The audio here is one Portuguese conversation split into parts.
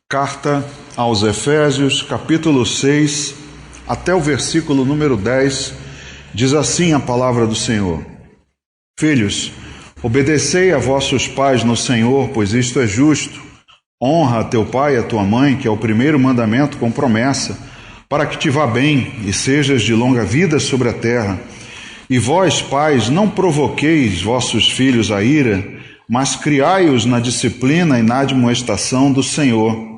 Carta aos Efésios, capítulo 6, até o versículo número 10, diz assim a palavra do Senhor: Filhos, obedecei a vossos pais no Senhor, pois isto é justo. Honra a teu pai e a tua mãe, que é o primeiro mandamento com promessa, para que te vá bem e sejas de longa vida sobre a terra. E vós, pais, não provoqueis vossos filhos à ira, mas criai-os na disciplina e na admoestação do Senhor.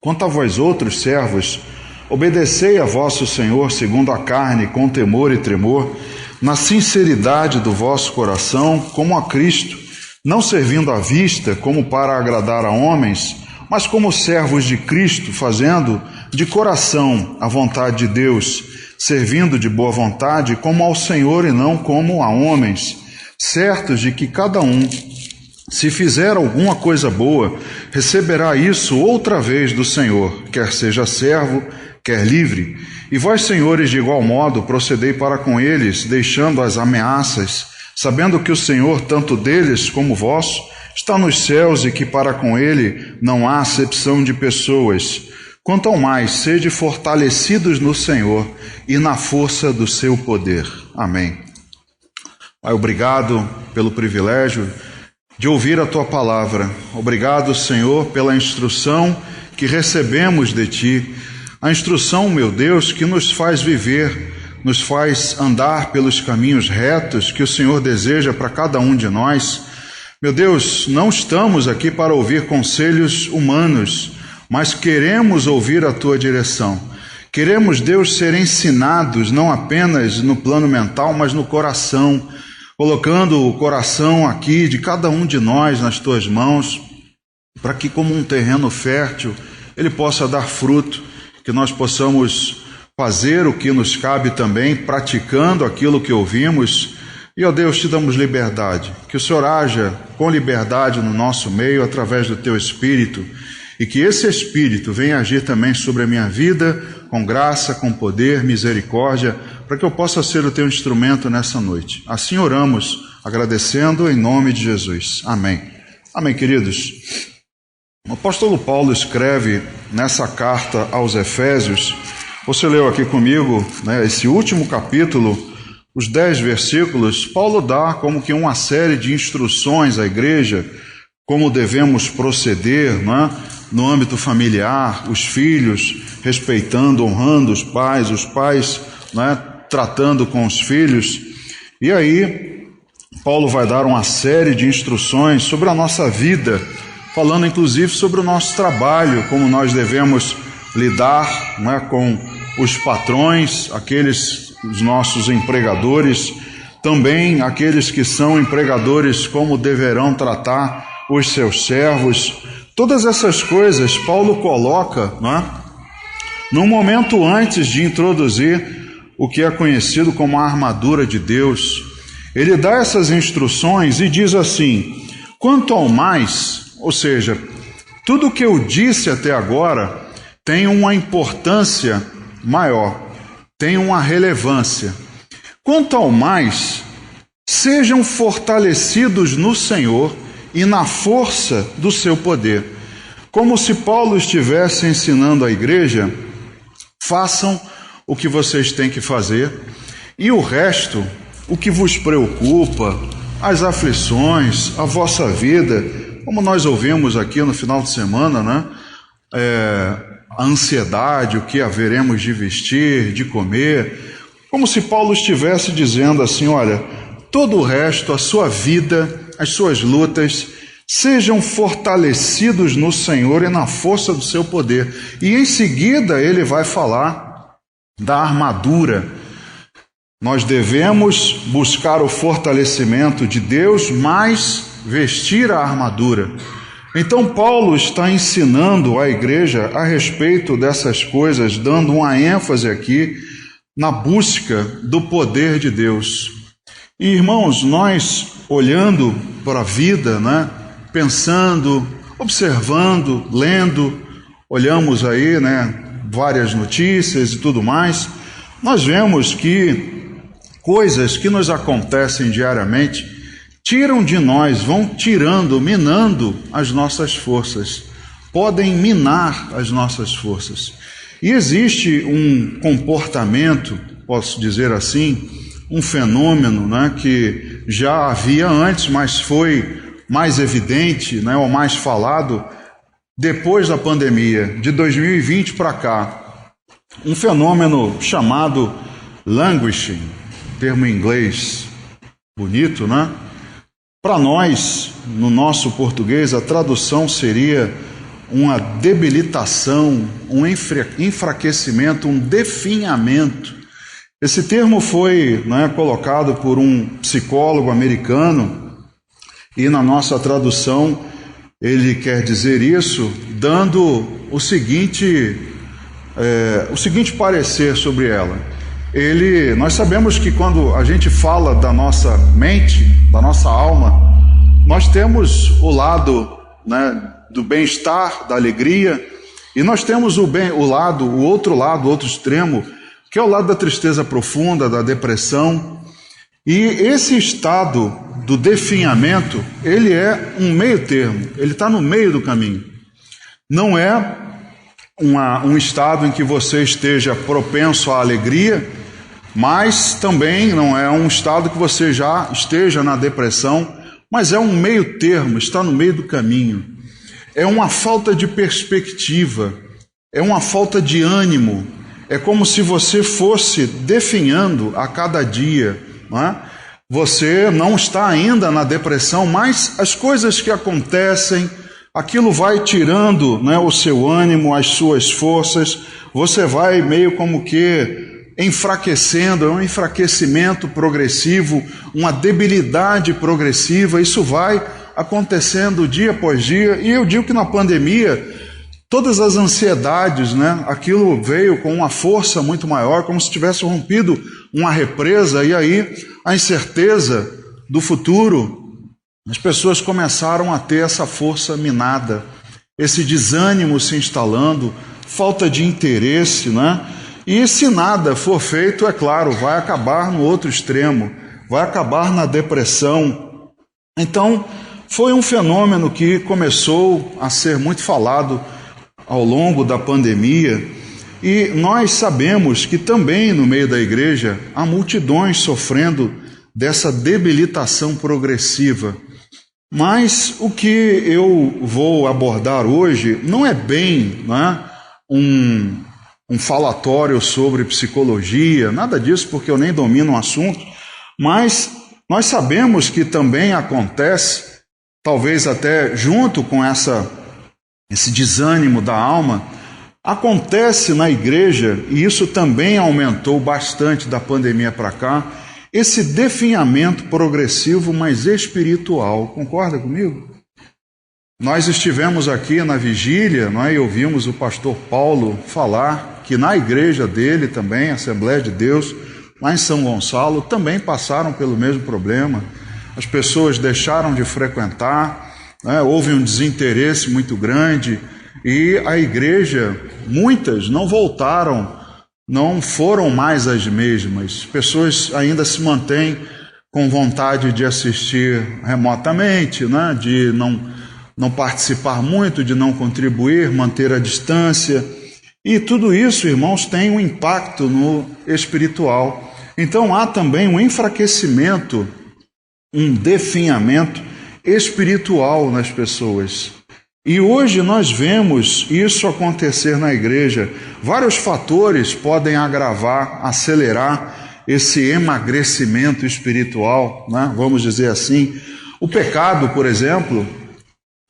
Quanto a vós outros, servos, obedecei a vosso Senhor segundo a carne, com temor e tremor, na sinceridade do vosso coração, como a Cristo, não servindo à vista, como para agradar a homens, mas como servos de Cristo, fazendo de coração a vontade de Deus, servindo de boa vontade, como ao Senhor e não como a homens, certos de que cada um, se fizer alguma coisa boa, receberá isso outra vez do Senhor, quer seja servo, quer livre. E vós, senhores, de igual modo, procedei para com eles, deixando as ameaças, sabendo que o Senhor, tanto deles como vosso, está nos céus e que para com ele não há acepção de pessoas. Quanto ao mais, sede fortalecidos no Senhor e na força do seu poder. Amém. Pai, obrigado pelo privilégio de ouvir a Tua palavra. Obrigado, Senhor, pela instrução que recebemos de Ti. A instrução, meu Deus, que nos faz viver, nos faz andar pelos caminhos retos que o Senhor deseja para cada um de nós. Meu Deus, não estamos aqui para ouvir conselhos humanos, mas queremos ouvir a Tua direção. Queremos, Deus, ser ensinados não apenas no plano mental, mas no coração, colocando o coração aqui de cada um de nós nas Tuas mãos, para que, como um terreno fértil, ele possa dar fruto, que nós possamos fazer o que nos cabe também, praticando aquilo que ouvimos. E, ó Deus, te damos liberdade, que o Senhor haja com liberdade no nosso meio, através do Teu Espírito, e que esse Espírito venha agir também sobre a minha vida, com graça, com poder, misericórdia, para que eu possa ser o Teu instrumento nessa noite. Assim oramos, agradecendo em nome de Jesus. Amém. Amém, queridos. O apóstolo Paulo escreve nessa carta aos Efésios, você leu aqui comigo, esse último capítulo, os 10 versículos. Paulo dá como que uma série de instruções à igreja, como devemos proceder, no âmbito familiar, os filhos respeitando, honrando os pais, tratando com os filhos. E aí, Paulo vai dar uma série de instruções sobre a nossa vida, falando inclusive sobre o nosso trabalho, como nós devemos lidar com os patrões, os nossos empregadores, também aqueles que são empregadores, como deverão tratar os seus servos. Todas essas coisas Paulo coloca, num momento antes de introduzir o que é conhecido como a armadura de Deus. Ele dá essas instruções e diz assim: quanto ao mais, ou seja, tudo o que eu disse até agora tem uma importância maior, tem uma relevância. Quanto ao mais, sejam fortalecidos no Senhor e na força do seu poder. Como se Paulo estivesse ensinando à igreja: façam o que vocês têm que fazer, e o resto, o que vos preocupa, as aflições, a vossa vida, como nós ouvimos aqui no final de semana, a ansiedade, o que haveremos de vestir, de comer, como se Paulo estivesse dizendo assim: olha, todo o resto, a sua vida, as suas lutas, sejam fortalecidos no Senhor e na força do seu poder. E em seguida ele vai falar da armadura. Nós devemos buscar o fortalecimento de Deus, mas vestir a armadura. Então Paulo está ensinando a igreja a respeito dessas coisas, dando uma ênfase aqui na busca do poder de Deus. E, irmãos, nós olhando para a vida, pensando, observando, lendo, olhamos aí, várias notícias e tudo mais, nós vemos que coisas que nos acontecem diariamente tiram de nós, vão tirando, minando as nossas forças. podem minar as nossas forças. E existe um comportamento, posso dizer assim, um fenômeno, né, que já havia antes, mas foi mais evidente, né, ou mais falado depois da pandemia, de 2020 para cá. Um fenômeno chamado languishing, termo em inglês bonito, né? Para nós, no nosso português, a tradução seria uma debilitação, um enfraquecimento, um definhamento. Esse termo foi, né, colocado por um psicólogo americano e na nossa tradução ele quer dizer isso dando o seguinte parecer sobre ela. Nós sabemos que quando a gente fala da nossa mente, da nossa alma, nós temos o lado, né, do bem-estar, da alegria, e nós temos o outro extremo, que é o lado da tristeza profunda, da depressão. E esse estado do definhamento, ele é um meio termo, ele está no meio do caminho. Não é um estado em que você esteja propenso à alegria, mas também não é um estado que você já esteja na depressão, mas é um meio termo, está no meio do caminho. É uma falta de perspectiva, é uma falta de ânimo, é como se você fosse definhando a cada dia, não é? Você não está ainda na depressão, mas as coisas que acontecem, aquilo vai tirando, né, o seu ânimo, as suas forças, você vai meio como que enfraquecendo, é um enfraquecimento progressivo, uma debilidade progressiva, isso vai acontecendo dia após dia. E eu digo que na pandemia, todas as ansiedades, né, aquilo veio com uma força muito maior, como se tivesse rompido uma represa, e aí a incerteza do futuro, as pessoas começaram a ter essa força minada, esse desânimo se instalando, falta de interesse, né? E se nada for feito, é claro, vai acabar no outro extremo, vai acabar na depressão. Então, foi um fenômeno que começou a ser muito falado ao longo da pandemia, e nós sabemos que também no meio da igreja há multidões sofrendo dessa debilitação progressiva. Mas o que eu vou abordar hoje não é bem, né, um falatório sobre psicologia, nada disso, porque eu nem domino o assunto, mas nós sabemos que também acontece, talvez até junto com esse desânimo da alma, acontece na igreja, e isso também aumentou bastante da pandemia para cá, esse definhamento progressivo, mas espiritual. Concorda comigo? Nós estivemos aqui na vigília, não é, e ouvimos o pastor Paulo falar que na igreja dele também, Assembleia de Deus, lá em São Gonçalo, também passaram pelo mesmo problema. As pessoas deixaram de frequentar, né, houve um desinteresse muito grande, e a igreja, muitas não voltaram, não foram mais as mesmas. Pessoas ainda se mantêm com vontade de assistir remotamente, né, de não participar muito, de não contribuir, manter a distância. E tudo isso, irmãos, tem um impacto no espiritual. Então há também um enfraquecimento, um definhamento espiritual nas pessoas. E hoje nós vemos isso acontecer na igreja. Vários fatores podem agravar, acelerar esse emagrecimento espiritual, né? Vamos dizer assim. O pecado, por exemplo,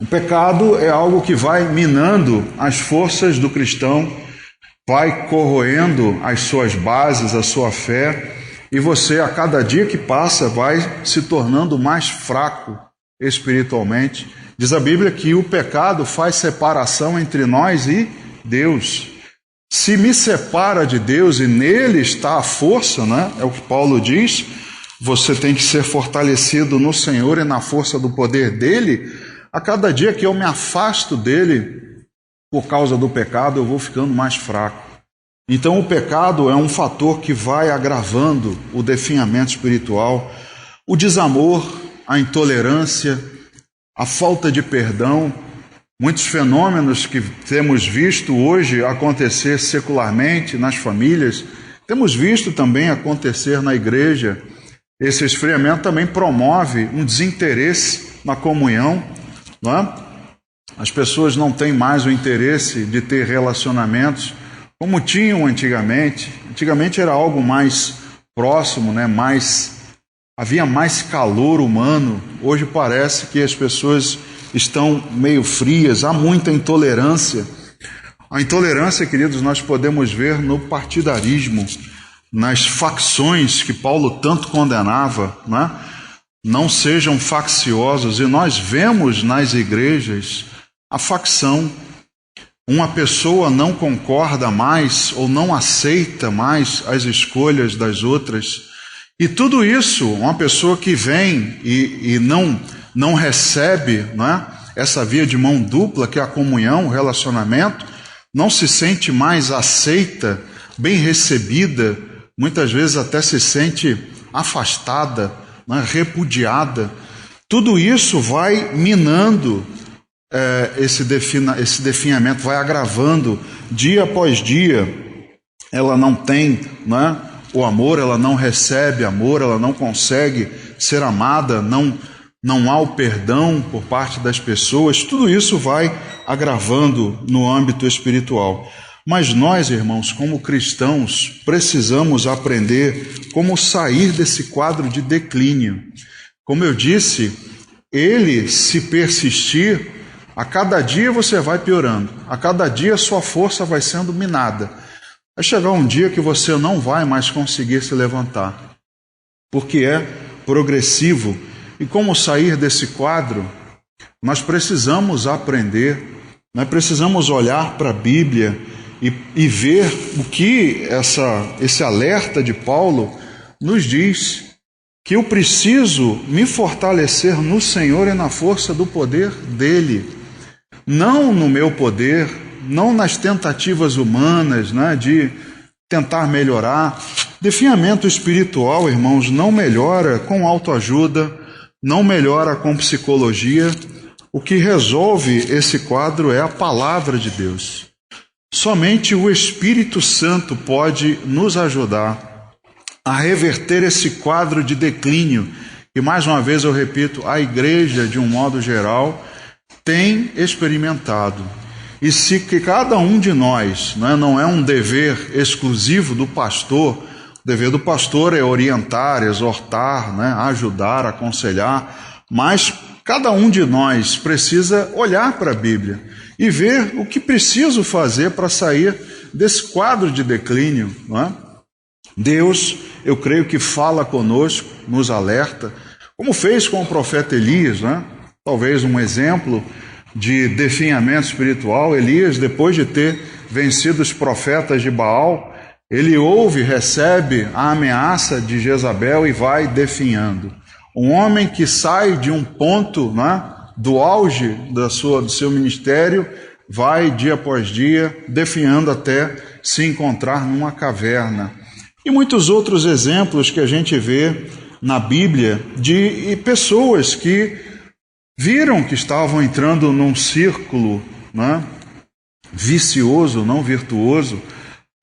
o pecado é algo que vai minando as forças do cristão, vai corroendo as suas bases, a sua fé, e você, a cada dia que passa, vai se tornando mais fraco espiritualmente. Diz a Bíblia que o pecado faz separação entre nós e Deus. Se me separa de Deus e nele está a força, né? É o que Paulo diz, você tem que ser fortalecido no Senhor e na força do poder dele. A cada dia que eu me afasto dele por causa do pecado, eu vou ficando mais fraco. Então o pecado é um fator que vai agravando o definhamento espiritual, o desamor, a intolerância, a falta de perdão, Muitos fenômenos que temos visto hoje acontecer secularmente nas famílias, temos visto também acontecer na igreja. Esse esfriamento também promove um desinteresse na comunhão, não é? As pessoas não têm mais o interesse de ter relacionamentos como tinham antigamente. Antigamente era algo mais próximo, né? Havia mais calor humano. Hoje parece que as pessoas estão meio frias, há muita intolerância. A intolerância, queridos, nós podemos ver no partidarismo, nas facções que Paulo tanto condenava, né? Não sejam facciosos, e nós vemos nas igrejas a facção. Uma pessoa não concorda mais ou não aceita mais as escolhas das outras. E tudo isso, uma pessoa que vem e não recebe, né, essa via de mão dupla, que é a comunhão, o relacionamento, não se sente mais aceita, bem recebida, muitas vezes até se sente afastada, né, repudiada. Tudo isso vai minando esse definhamento, vai agravando dia após dia. Ela não tem, né, o amor, ela não recebe amor, ela não consegue ser amada, não há o perdão por parte das pessoas. Tudo isso vai agravando no âmbito espiritual. Mas nós, irmãos, como cristãos, precisamos aprender como sair desse quadro de declínio. Como eu disse, ele, se persistir, a cada dia você vai piorando, a cada dia sua força vai sendo minada. Vai chegar um dia que você não vai mais conseguir se levantar, porque é progressivo. E como sair desse quadro? Nós precisamos aprender, nós precisamos olhar para a Bíblia e ver o que esse alerta de Paulo nos diz, que eu preciso me fortalecer no Senhor e na força do poder dEle, não no meu poder, não nas tentativas humanas, né, de tentar melhorar. Definhamento espiritual, irmãos, não melhora com autoajuda, não melhora com psicologia. O que resolve esse quadro é a palavra de Deus. Somente o Espírito Santo pode nos ajudar a reverter esse quadro de declínio. E mais uma vez eu repito, a igreja, de um modo geral, tem experimentado. E se que cada um de nós, né, não é um dever exclusivo do pastor, o dever do pastor é orientar, exortar, né, ajudar, aconselhar, mas cada um de nós precisa olhar para a Bíblia e ver o que preciso fazer para sair desse quadro de declínio, não é? Deus, eu creio que fala conosco, nos alerta, como fez com o profeta Elias, né? Talvez um exemplo de definhamento espiritual. Elias, depois de ter vencido os profetas de Baal, ele ouve, recebe a ameaça de Jezabel e vai definhando. Um homem que sai de um ponto, né, do auge do seu ministério, vai dia após dia definhando até se encontrar numa caverna. E muitos outros exemplos que a gente vê na Bíblia de pessoas que viram que estavam entrando num círculo, né, vicioso, não virtuoso,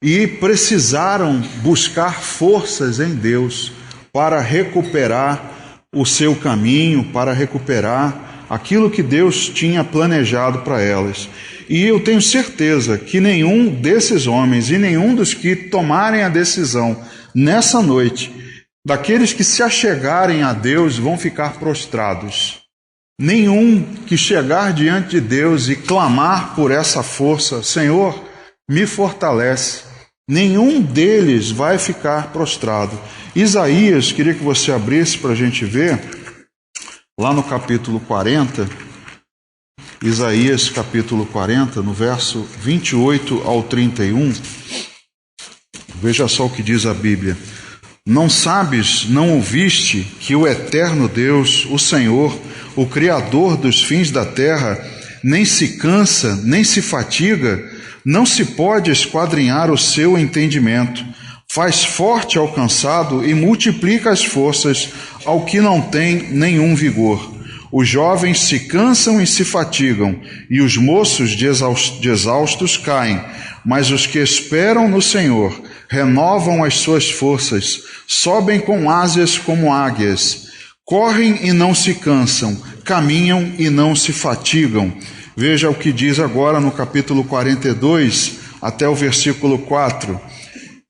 e precisaram buscar forças em Deus para recuperar o seu caminho, para recuperar aquilo que Deus tinha planejado para elas. E eu tenho certeza que nenhum desses homens e nenhum dos que tomarem a decisão nessa noite, daqueles que se achegarem a Deus, vão ficar prostrados. Nenhum que chegar diante de Deus e clamar por essa força, Senhor, me fortalece, nenhum deles vai ficar prostrado. Isaías, queria que você abrisse para a gente ver, lá no capítulo 40, Isaías capítulo 40, no verso 28 ao 31, veja só o que diz a Bíblia. Não sabes, não ouviste que o eterno Deus, o Senhor, o Criador dos fins da terra, nem se cansa, nem se fatiga, não se pode esquadrinhar o seu entendimento, faz forte ao cansado e multiplica as forças ao que não tem nenhum vigor. Os jovens se cansam e se fatigam, e os moços de exaustos caem. Mas os que esperam no Senhor renovam as suas forças, sobem com asas como águias, correm e não se cansam, caminham e não se fatigam. Veja o que diz agora no capítulo 42, até o versículo 4.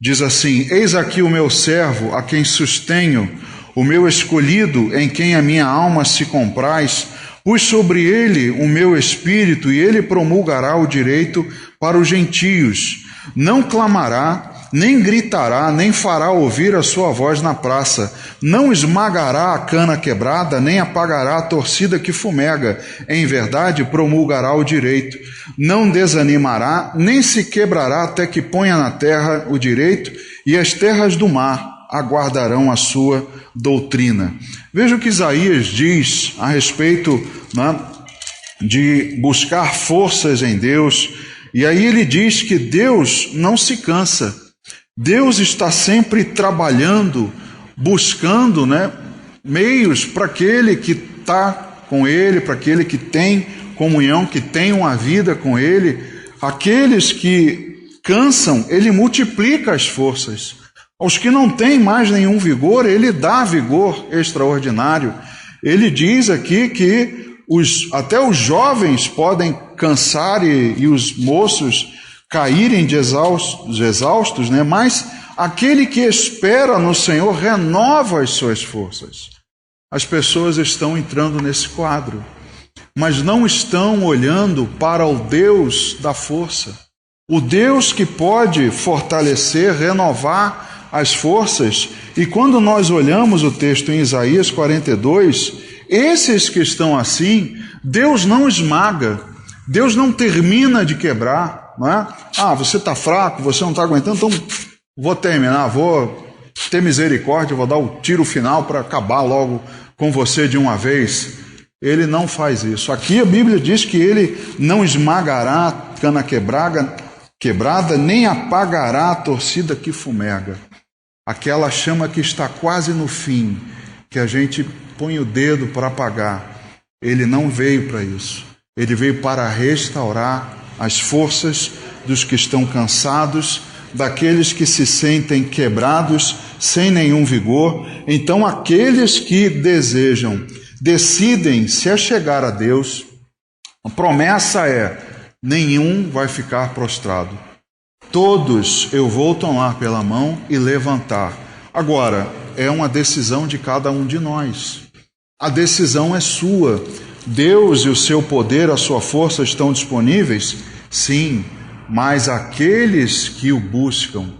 Diz assim: Eis aqui o meu servo, a quem sustenho, o meu escolhido, em quem a minha alma se compraz. Pus sobre ele o meu espírito, e ele promulgará o direito para os gentios. Não clamará, nem gritará, nem fará ouvir a sua voz na praça. Não esmagará a cana quebrada, nem apagará a torcida que fumega. Em verdade, promulgará o direito. Não desanimará, nem se quebrará até que ponha na terra o direito, e as terras do mar aguardarão a sua doutrina. Veja o que Isaías diz a respeito, né, de buscar forças em Deus. E aí ele diz que Deus não se cansa. Deus está sempre trabalhando, buscando, né, meios para aquele que está com Ele, para aquele que tem comunhão, que tem uma vida com Ele. Aqueles que cansam, Ele multiplica as forças. Aos que não têm mais nenhum vigor, Ele dá vigor extraordinário. Ele diz aqui que até os jovens podem cansar e os moços caírem de exaustos, né? Mas aquele que espera no Senhor renova as suas forças. As pessoas estão entrando nesse quadro, mas não estão olhando para o Deus da força, o Deus que pode fortalecer, renovar as forças. E quando nós olhamos o texto em Isaías 42, esses que estão assim, Deus não esmaga, Deus não termina de quebrar, não é? Você está fraco, você não está aguentando, então vou terminar, vou ter misericórdia, vou dar o tiro final para acabar logo com você de uma vez. Ele não faz isso. Aqui a Bíblia diz que ele não esmagará a cana quebrada, nem apagará a torcida que fumega. Aquela chama que está quase no fim, que a gente põe o dedo para apagar. Ele não veio para isso. Ele veio para restaurar as forças dos que estão cansados, daqueles que se sentem quebrados, sem nenhum vigor. Então, aqueles que decidem se achegar a Deus, a promessa é: nenhum vai ficar prostrado. Todos eu vou tomar pela mão e levantar. Agora, é uma decisão de cada um de nós. A decisão é sua. Deus e o seu poder, a sua força estão disponíveis? Sim, mas aqueles que o buscam.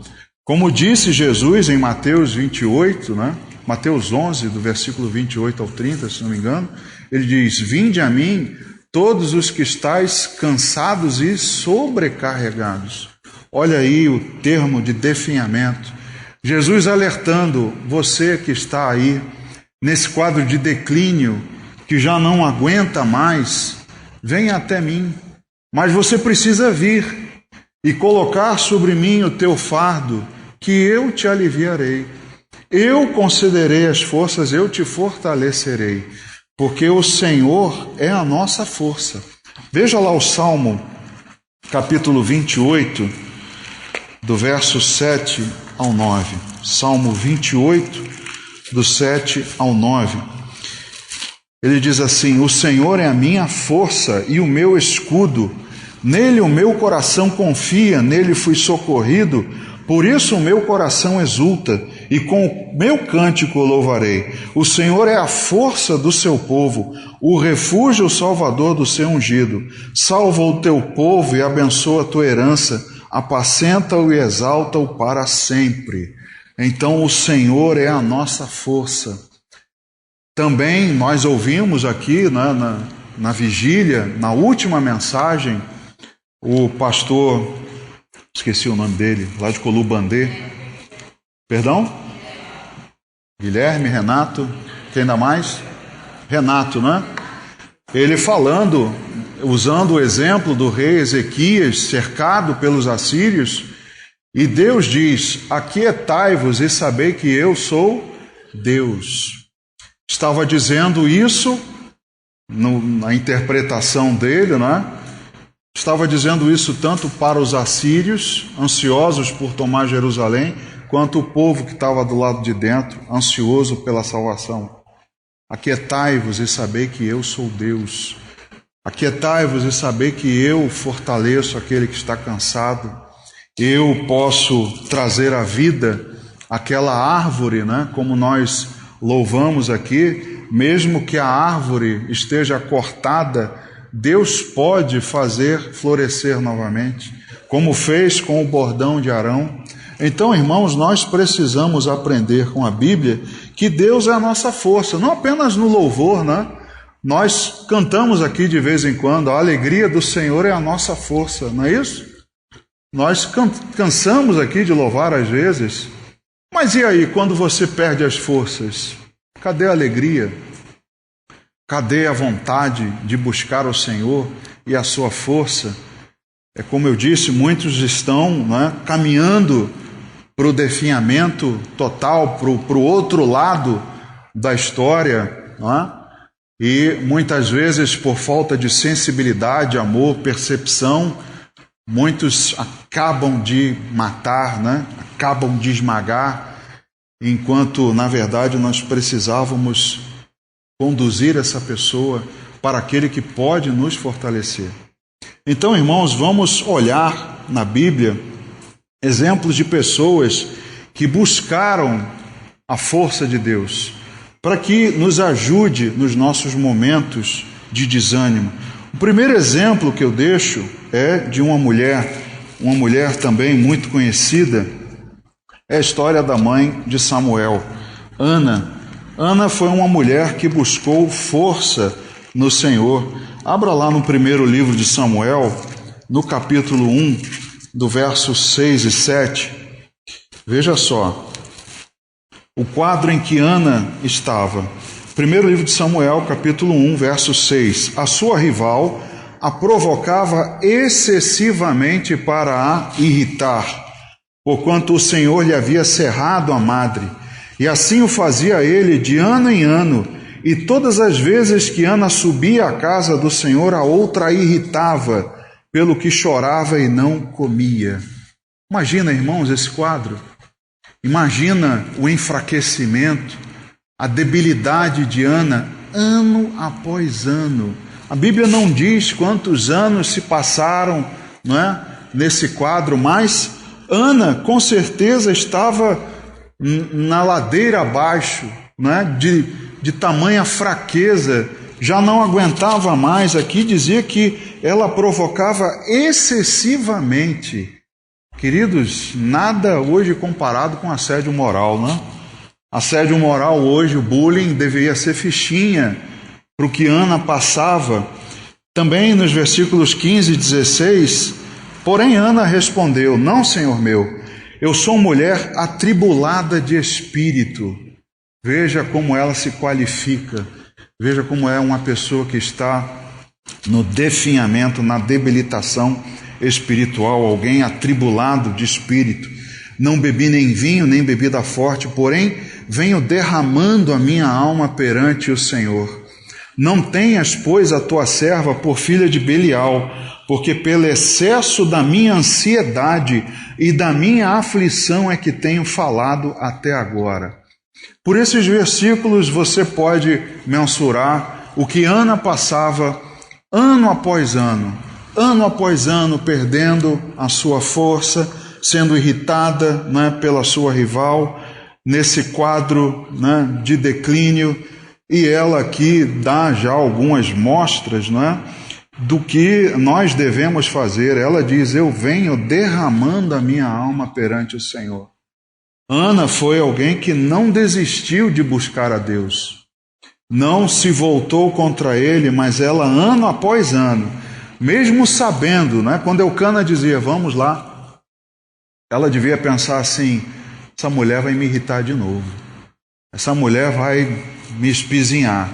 Como disse Jesus em Mateus 28, né? Mateus 11, do versículo 28 ao 30, se não me engano, ele diz: Vinde a mim, todos os que estáis cansados e sobrecarregados. Olha aí o termo de definhamento. Jesus alertando você que está aí, nesse quadro de declínio, que já não aguenta mais, venha até mim. Mas você precisa vir e colocar sobre mim o teu fardo, que eu te aliviarei. Eu concederei as forças, eu te fortalecerei, porque o Senhor é a nossa força. Veja lá o Salmo, capítulo 28, do verso 7 ao 9. Salmo 28, do 7 ao 9. Ele diz assim: O Senhor é a minha força e o meu escudo. Nele o meu coração confia, nele fui socorrido. Por isso o meu coração exulta, e com o meu cântico o louvarei. O Senhor é a força do seu povo, o refúgio, o salvador do seu ungido. Salva o teu povo e abençoa a tua herança, apacenta-o e exalta-o para sempre. Então o Senhor é a nossa força. Também nós ouvimos aqui, né, na vigília, na última mensagem, o pastor, esqueci o nome dele, lá de Colubandê, perdão? Guilherme, Renato, quem ainda mais? Renato, né? Ele falando, usando o exemplo do rei Ezequias, cercado pelos assírios, e Deus diz: aquietai-vos e sabei que eu sou Deus. Estava dizendo isso na interpretação dele, não é? Estava dizendo isso tanto para os assírios, ansiosos por tomar Jerusalém, quanto o povo que estava do lado de dentro, ansioso pela salvação. Aquietai-vos e sabei que eu sou Deus. Aquietai-vos e sabei que eu fortaleço aquele que está cansado. Eu posso trazer à vida aquela árvore, né? Como nós louvamos aqui, mesmo que a árvore esteja cortada, Deus pode fazer florescer novamente, como fez com o bordão de Arão. Então, irmãos, nós precisamos aprender com a Bíblia que Deus é a nossa força, não apenas no louvor, né? Nós cantamos aqui de vez em quando, a alegria do Senhor é a nossa força, não é isso? Nós cansamos aqui de louvar às vezes, mas e aí, quando você perde as forças? Cadê a alegria? Cadê a vontade de buscar o Senhor e a sua força? É como eu disse, muitos estão, né, caminhando para o definhamento total, para o outro lado da história, não é? E muitas vezes, por falta de sensibilidade, amor, percepção, muitos acabam de matar, né? Acabam de esmagar, enquanto, na verdade, nós precisávamos conduzir essa pessoa para aquele que pode nos fortalecer. Então, irmãos, vamos olhar na Bíblia exemplos de pessoas que buscaram a força de Deus, para que nos ajude nos nossos momentos de desânimo. O primeiro exemplo que eu deixo é de uma mulher também muito conhecida, é a história da mãe de Samuel, Ana. Ana foi uma mulher que buscou força no Senhor. Abra lá no primeiro livro de Samuel, no capítulo 1, do verso 6 e 7. Veja só o quadro em que Ana estava. Primeiro livro de Samuel, capítulo 1, verso 6. A sua rival a provocava excessivamente para a irritar, porquanto o Senhor lhe havia cerrado a madre. E assim o fazia ele de ano em ano, e todas as vezes que Ana subia à casa do Senhor, a outra a irritava, pelo que chorava e não comia. Imagina, irmãos, esse quadro. Imagina o enfraquecimento, a debilidade de Ana, ano após ano. A Bíblia não diz quantos anos se passaram, não é, nesse quadro, mas Ana com certeza estava na ladeira abaixo, né, de tamanha fraqueza, já não aguentava mais. Aqui dizia que ela provocava excessivamente. Queridos, nada hoje comparado com assédio moral, né? Assédio moral hoje, o bullying deveria ser fichinha para o que Ana passava. Também nos versículos 15 e 16, porém Ana respondeu: não, Senhor meu, eu sou mulher atribulada de espírito. Veja como ela se qualifica, veja como é uma pessoa que está no definhamento, na debilitação espiritual, alguém atribulado de espírito. Não bebi nem vinho, nem bebida forte, porém venho derramando a minha alma perante o Senhor. Não tenhas, pois, a tua serva por filha de Belial, porque pelo excesso da minha ansiedade e da minha aflição é que tenho falado até agora. Por esses versículos você pode mensurar o que Ana passava ano após ano, perdendo a sua força, sendo irritada, né, pela sua rival, nesse quadro, né, de declínio. E ela aqui dá já algumas mostras, né, do que nós devemos fazer. Ela diz: eu venho derramando a minha alma perante o Senhor. Ana foi alguém que não desistiu de buscar a Deus, não se voltou contra ele, mas ela, ano após ano, mesmo sabendo, né, quando Eucana dizia: vamos lá, ela devia pensar assim: essa mulher vai me irritar de novo, essa mulher vai me espizinhar.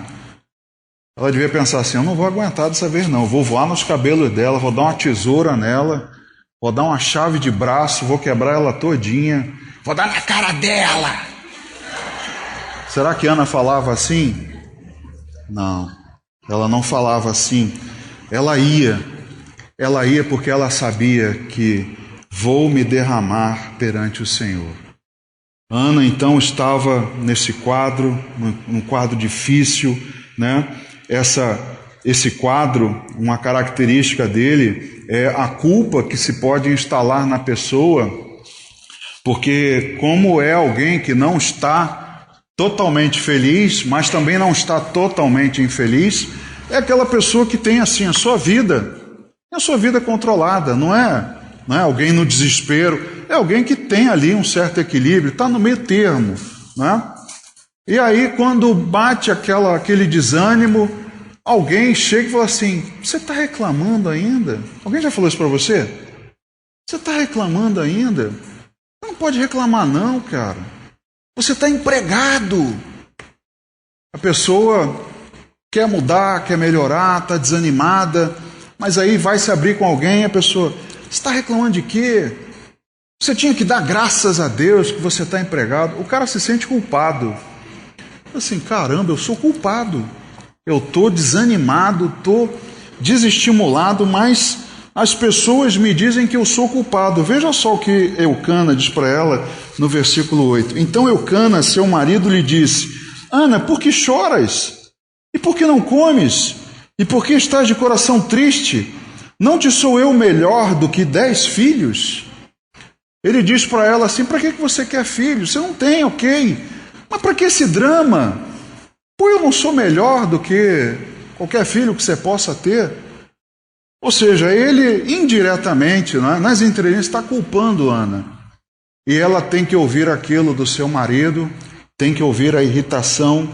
Ela devia pensar assim: eu não vou aguentar dessa vez não, vou voar nos cabelos dela, vou dar uma tesoura nela, vou dar uma chave de braço, vou quebrar ela todinha, vou dar na cara dela. Será que Ana falava assim? Não. Ela não falava assim. Ela ia porque ela sabia que vou me derramar perante o Senhor. Ana então estava nesse quadro, num quadro difícil, né? Esse quadro, uma característica dele é a culpa que se pode instalar na pessoa, porque como é alguém que não está totalmente feliz, mas também não está totalmente infeliz, é aquela pessoa que tem assim a sua vida controlada, não é alguém no desespero, é alguém que tem ali um certo equilíbrio, está no meio termo, né? E aí quando bate aquele desânimo, alguém chega e fala assim: você está reclamando ainda? Alguém já falou isso para você? Você está reclamando ainda? Você não pode reclamar não, cara. Você está empregado. A pessoa quer mudar, quer melhorar, está desanimada, mas aí vai se abrir com alguém, a pessoa: você está reclamando de quê? Você tinha que dar graças a Deus que você está empregado. O cara se sente culpado. Assim, caramba, eu sou culpado. Eu estou desanimado, estou desestimulado, mas as pessoas me dizem que eu sou culpado. Veja só o que Eucana diz para ela no versículo 8. Então Eucana, seu marido, lhe disse: Ana, por que choras? E por que não comes? E por que estás de coração triste? Não te sou eu melhor do que 10 filhos? Ele diz para ela assim: para que você quer filhos? Você não tem, ok. Mas para que esse drama? Pô, eu não sou melhor do que qualquer filho que você possa ter. Ou seja, ele indiretamente, né, nas entrelinhas, está culpando Ana. E ela tem que ouvir aquilo do seu marido, tem que ouvir a irritação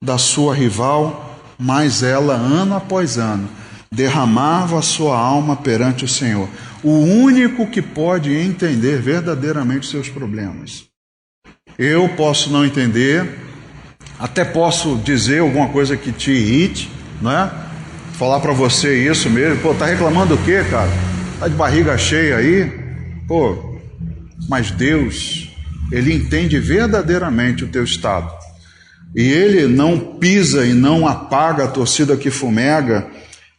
da sua rival, mas ela, ano após ano, derramava a sua alma perante o Senhor. O único que pode entender verdadeiramente seus problemas. Eu posso não entender, até posso dizer alguma coisa que te irrite, não é? Falar para você isso mesmo. Pô, tá reclamando o quê, cara? Tá de barriga cheia aí? Pô, mas Deus, Ele entende verdadeiramente o teu estado. E Ele não pisa e não apaga a torcida que fumega,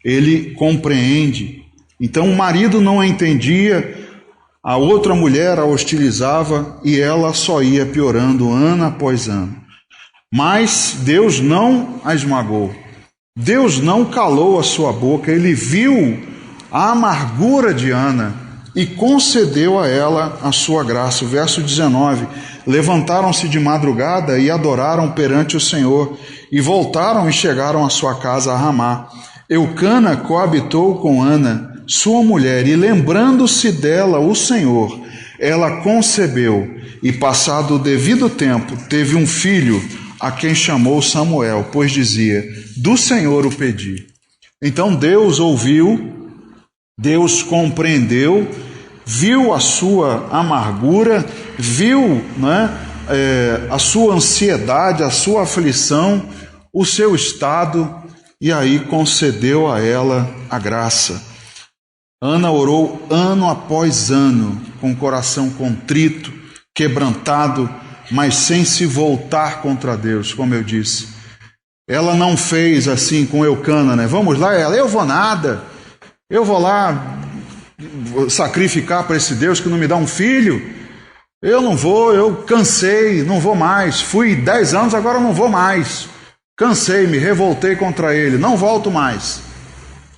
Ele compreende. Então o marido não a entendia, a outra mulher a hostilizava e ela só ia piorando ano após ano. Mas Deus não a esmagou. Deus não calou a sua boca. Ele viu a amargura de Ana e concedeu a ela a sua graça. O verso 19: levantaram-se de madrugada e adoraram perante o Senhor, e voltaram e chegaram à sua casa a Ramá. Eucana coabitou com Ana, sua mulher, e lembrando-se dela o Senhor, ela concebeu, e passado o devido tempo, teve um filho, a quem chamou Samuel, pois dizia: do Senhor o pedi. Então Deus ouviu, Deus compreendeu, viu a sua amargura, viu, a sua ansiedade, a sua aflição, o seu estado, e aí concedeu a ela a graça. Ana orou ano após ano, com o coração contrito, quebrantado, mas sem se voltar contra Deus, como eu disse. Ela não fez assim com Eucana, né? Vamos lá, eu vou nada, eu vou lá sacrificar para esse Deus que não me dá um filho, eu não vou, eu cansei, não vou mais, fui 10 anos, agora não vou mais, cansei, me revoltei contra ele, não volto mais.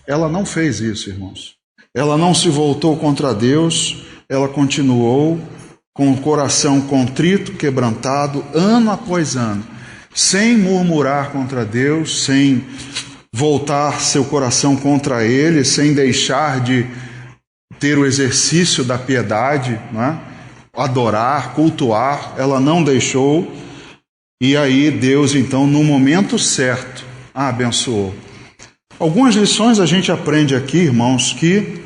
Ela não fez isso, irmãos. Ela não se voltou contra Deus, ela continuou com o coração contrito, quebrantado, ano após ano, sem murmurar contra Deus, sem voltar seu coração contra Ele, sem deixar de ter o exercício da piedade, adorar, cultuar, ela não deixou. E aí Deus, então, no momento certo, a abençoou. Algumas lições a gente aprende aqui, irmãos, que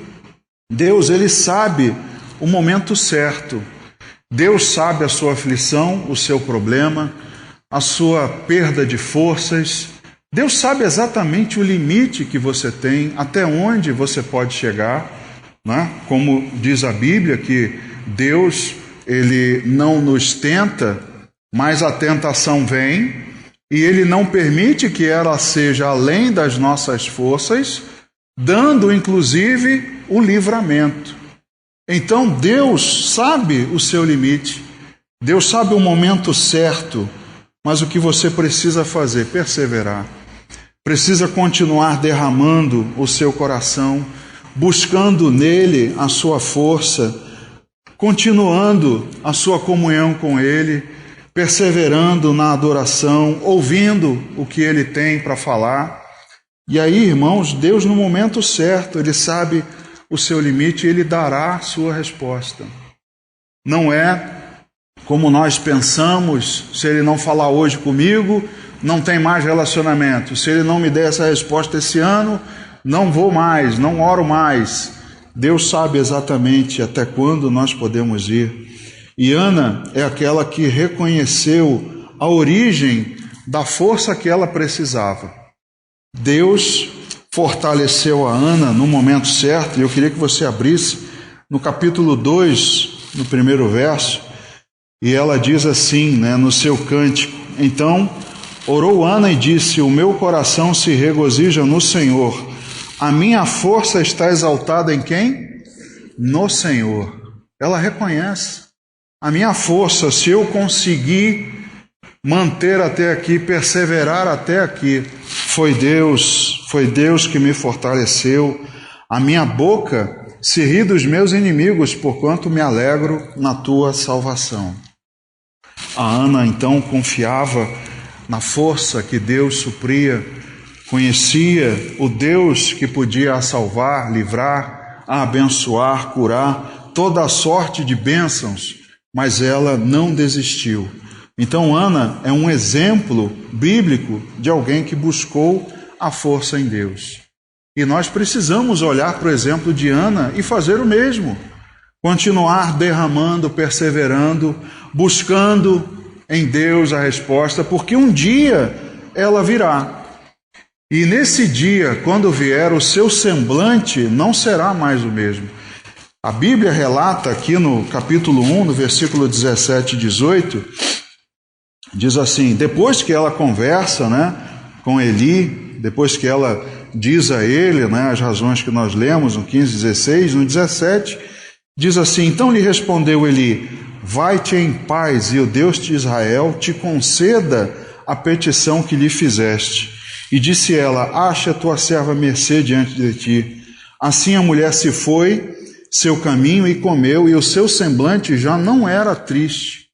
Deus, Ele sabe o momento certo. Deus sabe a sua aflição, o seu problema, a sua perda de forças. Deus sabe exatamente o limite que você tem, até onde você pode chegar, Como diz a Bíblia, que Deus, Ele não nos tenta, mas a tentação vem, e Ele não permite que ela seja além das nossas forças, dando inclusive o livramento. Então Deus sabe o seu limite, Deus sabe o momento certo, mas o que você precisa fazer? Perseverar. Precisa continuar derramando o seu coração, buscando nele a sua força, continuando a sua comunhão com Ele, perseverando na adoração, ouvindo o que Ele tem para falar. E aí, irmãos, Deus no momento certo, Ele sabe o seu limite e Ele dará a sua resposta. Não é como nós pensamos: se Ele não falar hoje comigo, não tem mais relacionamento. Se Ele não me der essa resposta esse ano, não vou mais, não oro mais. Deus sabe exatamente até quando nós podemos ir. E Ana é aquela que reconheceu a origem da força que ela precisava. Deus fortaleceu a Ana no momento certo, e eu queria que você abrisse no capítulo 2, no primeiro verso, e ela diz assim, no seu cântico: então orou Ana e disse: o meu coração se regozija no Senhor, a minha força está exaltada em quem? No Senhor. Ela reconhece: a minha força, se eu conseguir manter até aqui, perseverar até aqui, foi Deus que me fortaleceu. A minha boca se ri dos meus inimigos, porquanto me alegro na tua salvação. A Ana então confiava na força que Deus supria, conhecia o Deus que podia a salvar, livrar, a abençoar, curar, toda a sorte de bênçãos, mas ela não desistiu. Então Ana é um exemplo bíblico de alguém que buscou a força em Deus. E nós precisamos olhar para o exemplo de Ana e fazer o mesmo. Continuar derramando, perseverando, buscando em Deus a resposta, porque um dia ela virá. E nesse dia, quando vier, o seu semblante não será mais o mesmo. A Bíblia relata aqui no capítulo 1, no versículo 17 e 18, diz assim: depois que ela conversa com Eli, depois que ela diz a ele as razões que nós lemos no 15, 16, no 17, diz assim: então lhe respondeu Eli: vai-te em paz, e o Deus de Israel te conceda a petição que lhe fizeste. E disse ela: acha a tua serva mercê diante de ti. Assim a mulher se foi seu caminho e comeu, e o seu semblante já não era triste.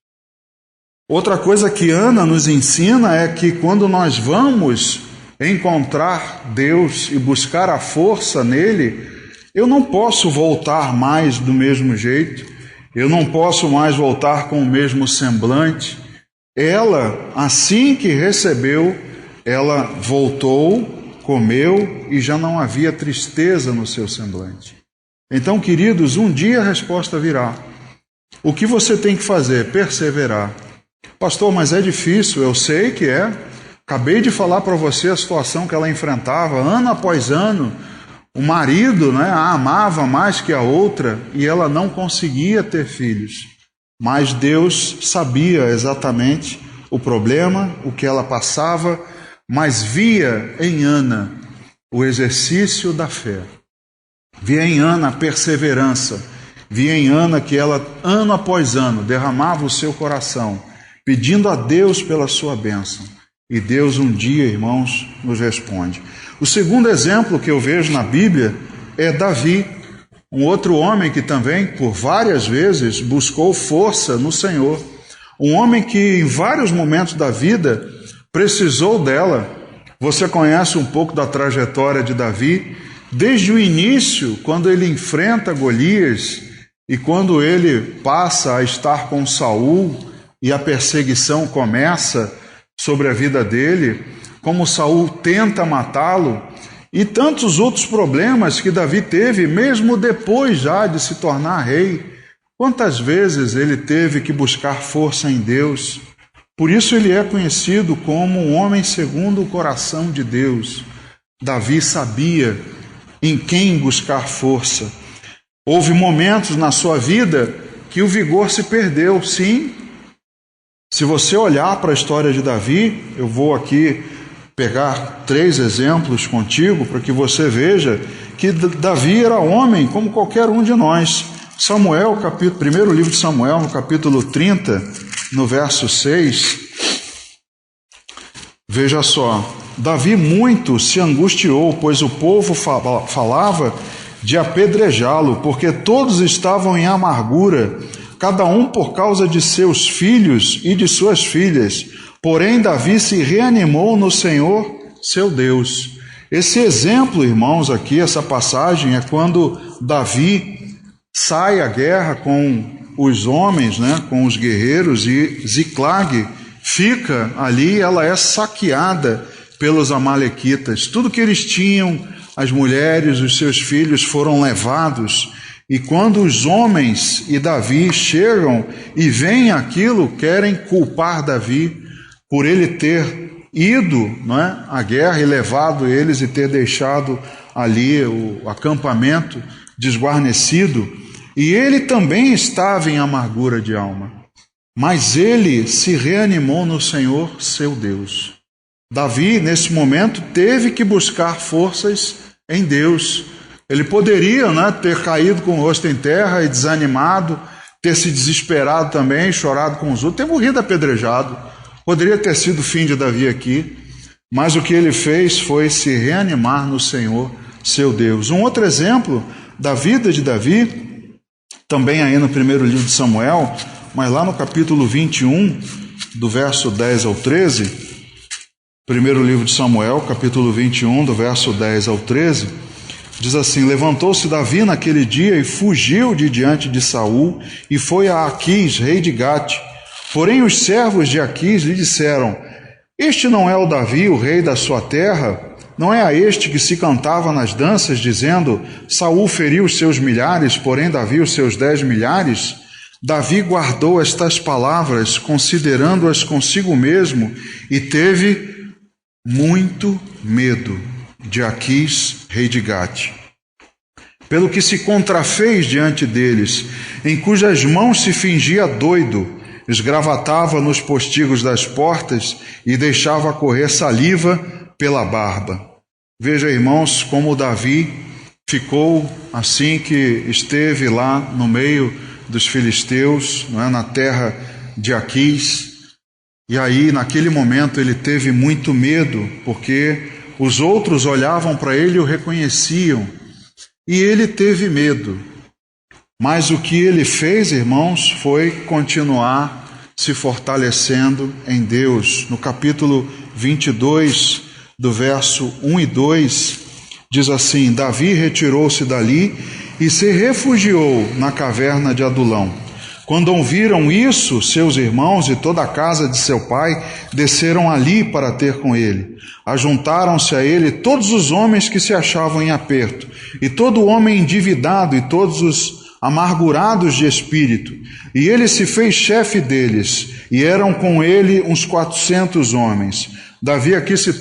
Outra coisa que Ana nos ensina é que quando nós vamos encontrar Deus e buscar a força nele, eu não posso voltar mais do mesmo jeito, eu não posso mais voltar com o mesmo semblante. Ela, assim que recebeu, ela voltou, comeu e já não havia tristeza no seu semblante. Então, queridos, um dia a resposta virá. O que você tem que fazer? Perseverar. Pastor, mas é difícil. Eu sei que é. Acabei de falar para você a situação que ela enfrentava ano após ano. O marido a amava mais que a outra e ela não conseguia ter filhos. Mas Deus sabia exatamente o problema, o que ela passava, mas via em Ana o exercício da fé. Via em Ana a perseverança. Via em Ana que ela, ano após ano, derramava o seu coração, pedindo a Deus pela sua bênção. E Deus um dia, irmãos, nos responde. O segundo exemplo que eu vejo na Bíblia é Davi, um outro homem que também, por várias vezes, buscou força no Senhor. Um homem que, em vários momentos da vida, precisou dela. Você conhece um pouco da trajetória de Davi, desde o início, quando ele enfrenta Golias e quando ele passa a estar com Saul e a perseguição começa sobre a vida dele, como Saul tenta matá-lo e tantos outros problemas que Davi teve, mesmo depois já de se tornar rei. Quantas vezes ele teve que buscar força em Deus? Por isso ele é conhecido como um homem segundo o coração de Deus. Davi sabia em quem buscar força. Houve momentos na sua vida que o vigor se perdeu, sim. Se você olhar para a história de Davi, eu vou aqui pegar 3 exemplos contigo para que você veja que Davi era homem como qualquer um de nós. Samuel, primeiro livro de Samuel, no capítulo 30, no verso 6, veja só: Davi muito se angustiou, pois o povo falava de apedrejá-lo, porque todos estavam em amargura, cada um por causa de seus filhos e de suas filhas. Porém, Davi se reanimou no Senhor, seu Deus. Esse exemplo, irmãos, aqui, essa passagem, é quando Davi sai à guerra com os homens, com os guerreiros, e Ziclag fica ali, ela é saqueada pelos amalequitas. Tudo que eles tinham, as mulheres, os seus filhos, foram levados. E quando os homens e Davi chegam e veem aquilo, querem culpar Davi por ele ter ido à guerra e levado eles e ter deixado ali o acampamento desguarnecido. E ele também estava em amargura de alma, mas ele se reanimou no Senhor, seu Deus. Davi, nesse momento, teve que buscar forças em Deus. Ele poderia ter caído com o rosto em terra e desanimado, ter se desesperado também, chorado com os outros, ter morrido apedrejado. Poderia ter sido o fim de Davi aqui, mas o que ele fez foi se reanimar no Senhor, seu Deus. Um outro exemplo da vida de Davi, também aí no primeiro livro de Samuel, mas lá no capítulo 21, do verso 10 ao 13, primeiro livro de Samuel, capítulo 21, do verso 10 ao 13, diz assim: levantou-se Davi naquele dia e fugiu de diante de Saul e foi a Aquis, rei de Gate. Porém os servos de Aquis lhe disseram: este não é o Davi, o rei da sua terra? Não é a este que se cantava nas danças, dizendo: Saul feriu os seus milhares, porém Davi os seus 10 milhares? Davi guardou estas palavras, considerando-as consigo mesmo, e teve muito medo de Aquis, rei de Gate, pelo que se contrafez diante deles, em cujas mãos se fingia doido, esgravatava nos postigos das portas e deixava correr saliva pela barba. Veja, irmãos, como Davi ficou assim que esteve lá no meio dos filisteus, na terra de Aquis. E aí, naquele momento, ele teve muito medo, porque os outros olhavam para ele e o reconheciam. E ele teve medo. Mas o que ele fez, irmãos, foi continuar se fortalecendo em Deus. No capítulo 22, do verso 1 e 2, diz assim: Davi retirou-se dali e se refugiou na caverna de Adulão. Quando ouviram isso, seus irmãos e toda a casa de seu pai desceram ali para ter com ele. Ajuntaram-se a ele todos os homens que se achavam em aperto, e todo homem endividado, e todos os amargurados de espírito. E ele se fez chefe deles, e eram com ele uns 400 homens. Davi aqui se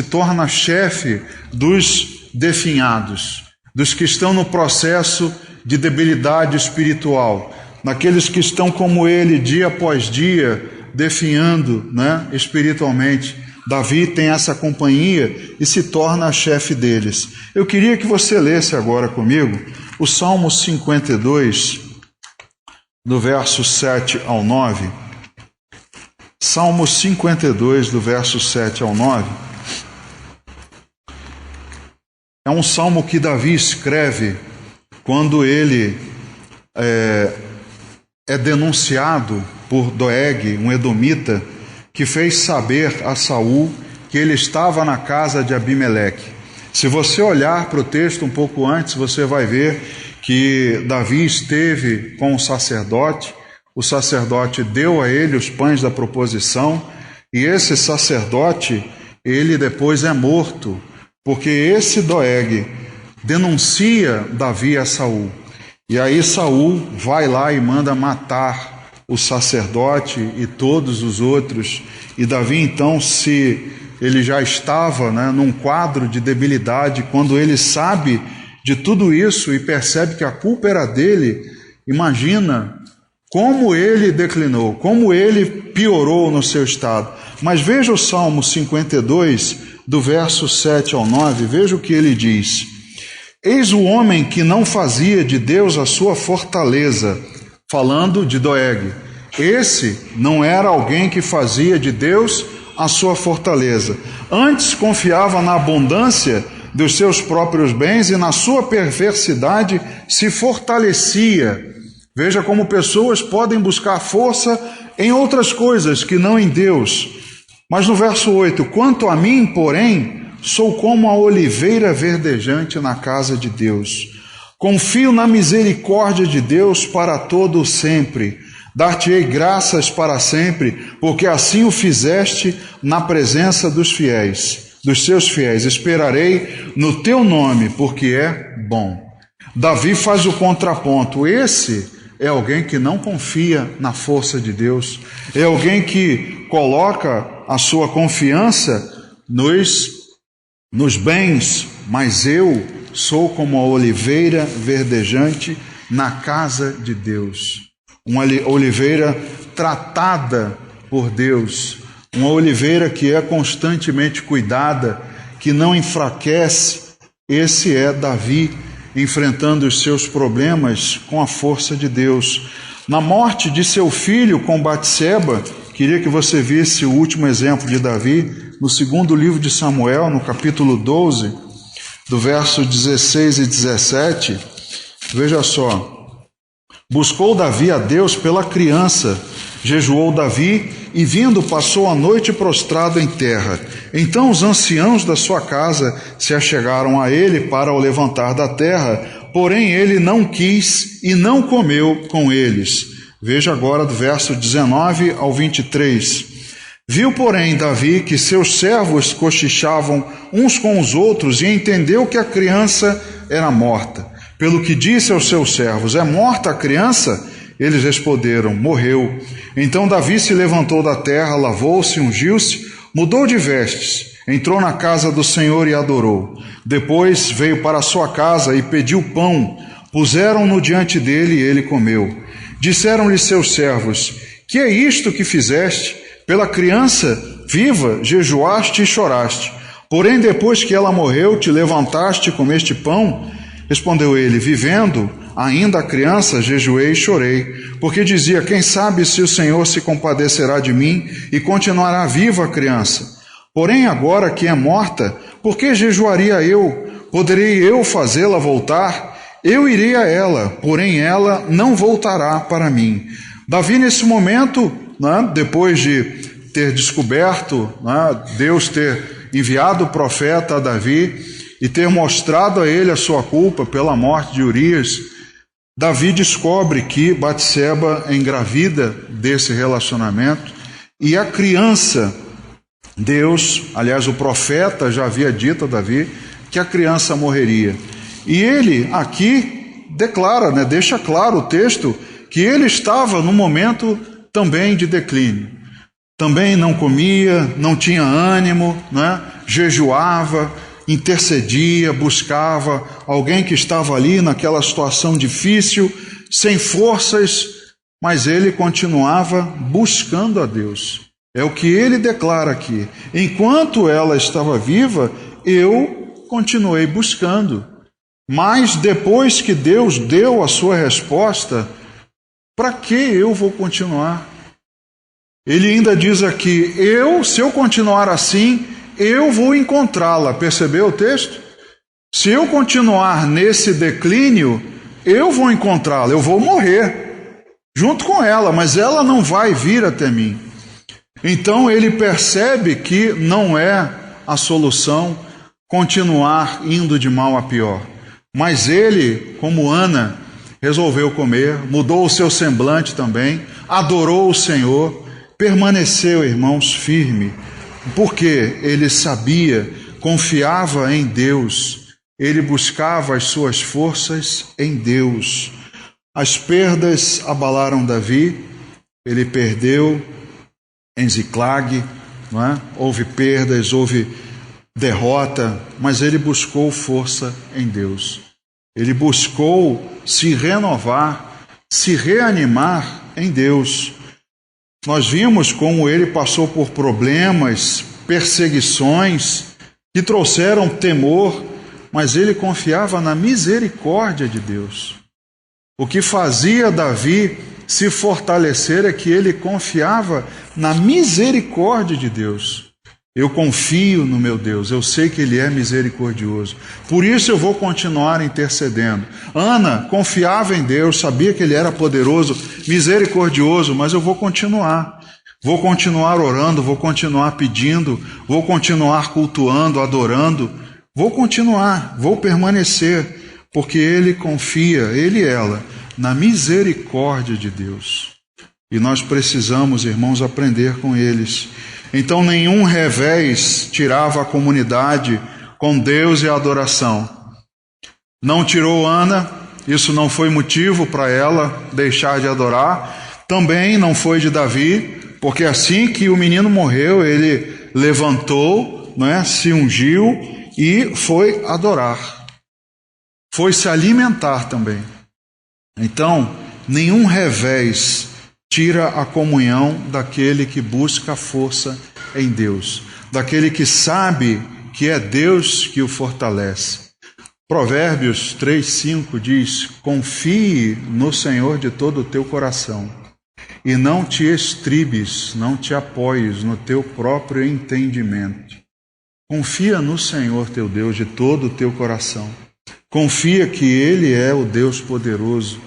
torna chefe dos definhados, dos que estão no processo de debilidade espiritual, naqueles que estão como ele dia após dia, definhando espiritualmente. Davi tem essa companhia e se torna chefe deles. Eu queria que você lesse agora comigo o Salmo 52, do verso 7 ao 9. Salmo 52, do verso 7 ao 9. É um salmo que Davi escreve quando ele é denunciado por Doeg, um edomita, que fez saber a Saul que ele estava na casa de Abimeleque. Se você olhar para o texto um pouco antes, você vai ver que Davi esteve com o sacerdote deu a ele os pães da proposição, e esse sacerdote, ele depois é morto, porque esse Doeg denuncia Davi a Saul. E aí Saul vai lá e manda matar o sacerdote e todos os outros. E Davi então, ele já estava num quadro de debilidade, quando ele sabe de tudo isso e percebe que a culpa era dele, imagina como ele declinou, como ele piorou no seu estado. Mas veja o Salmo 52, do verso 7 ao 9, veja o que ele diz. Eis o homem que não fazia de Deus a sua fortaleza, falando de Doeg. Esse não era alguém que fazia de Deus a sua fortaleza. Antes confiava na abundância dos seus próprios bens e na sua perversidade se fortalecia. Veja como pessoas podem buscar força em outras coisas que não em Deus. Mas no verso 8, quanto a mim, porém, sou como a oliveira verdejante na casa de Deus. Confio na misericórdia de Deus para todo o sempre. Dar-te-ei graças para sempre, porque assim o fizeste na presença dos fiéis, dos seus fiéis. Esperarei no teu nome, porque é bom. Davi faz o contraponto. Esse é alguém que não confia na força de Deus. É alguém que coloca a sua confiança nos bens, mas eu sou como a oliveira verdejante na casa de Deus. Uma oliveira tratada por Deus, uma oliveira que é constantemente cuidada, que não enfraquece. Esse é Davi enfrentando os seus problemas com a força de Deus. Na morte de seu filho com Batseba, queria que você visse o último exemplo de Davi, no segundo livro de Samuel, no capítulo 12, do verso 16 e 17, veja só. Buscou Davi a Deus pela criança, jejuou Davi e vindo passou a noite prostrado em terra. Então os anciãos da sua casa se achegaram a ele para o levantar da terra, porém ele não quis e não comeu com eles. Veja agora do verso 19 ao 23. Viu, porém, Davi que seus servos cochichavam uns com os outros e entendeu que a criança era morta. Pelo que disse aos seus servos, é morta a criança? Eles responderam, morreu. Então Davi se levantou da terra, lavou-se, ungiu-se, mudou de vestes, entrou na casa do Senhor e adorou. Depois veio para a sua casa e pediu pão. Puseram-no diante dele e ele comeu. Disseram-lhe seus servos, que é isto que fizeste? Pela criança viva jejuaste e choraste. Porém, depois que ela morreu, te levantaste e comeste pão? Respondeu ele, vivendo ainda a criança, jejuei e chorei, porque dizia, quem sabe se o Senhor se compadecerá de mim e continuará viva a criança. Porém, agora que é morta, por que jejuaria eu? Poderei eu fazê-la voltar? Eu irei a ela, porém ela não voltará para mim. Davi, nesse momento, depois de ter descoberto, Deus ter enviado o profeta a Davi, e ter mostrado a ele a sua culpa pela morte de Urias, Davi descobre que Batseba é engravida desse relacionamento, e a criança, Deus, aliás o profeta já havia dito a Davi que a criança morreria. E ele aqui declara, deixa claro o texto, que ele estava num momento também de declínio. Também não comia, não tinha ânimo, jejuava, intercedia, buscava alguém que estava ali naquela situação difícil, sem forças, mas ele continuava buscando a Deus. É o que ele declara aqui. Enquanto ela estava viva, eu continuei buscando. Mas depois que Deus deu a sua resposta, para que eu vou continuar? Ele ainda diz aqui, se eu continuar assim, eu vou encontrá-la. Percebeu o texto? Se eu continuar nesse declínio, eu vou encontrá-la, eu vou morrer junto com ela, mas ela não vai vir até mim. Então ele percebe que não é a solução continuar indo de mal a pior. Mas ele, como Ana, resolveu comer, mudou o seu semblante também, adorou o Senhor, permaneceu, irmãos, firme. Porque ele sabia, confiava em Deus, ele buscava as suas forças em Deus. As perdas abalaram Davi, ele perdeu em Ziclag, houve perdas, houve derrota, mas ele buscou força em Deus. Ele buscou se renovar, se reanimar em Deus. Nós vimos como ele passou por problemas, perseguições, que trouxeram temor, mas ele confiava na misericórdia de Deus. O que fazia Davi se fortalecer é que ele confiava na misericórdia de Deus. Eu confio no meu Deus, eu sei que Ele é misericordioso. Por isso eu vou continuar intercedendo. Ana confiava em Deus, sabia que Ele era poderoso, misericordioso, mas eu vou continuar. Vou continuar orando, vou continuar pedindo, vou continuar cultuando, adorando. Vou continuar, vou permanecer, porque ele confia, ele e ela, na misericórdia de Deus. E nós precisamos, irmãos, aprender com eles. Então nenhum revés tirava a comunidade com Deus e a adoração. Não tirou Ana, isso não foi motivo para ela deixar de adorar. Também não foi de Davi, porque assim que o menino morreu, ele levantou, se ungiu e foi adorar. Foi se alimentar também. Então, nenhum revés tira a comunhão daquele que busca força em Deus, daquele que sabe que é Deus que o fortalece. Provérbios 3:5 diz: confie no Senhor de todo o teu coração e não te estribes, não te apoies no teu próprio entendimento. Confia no Senhor teu Deus de todo o teu coração. Confia que Ele é o Deus poderoso.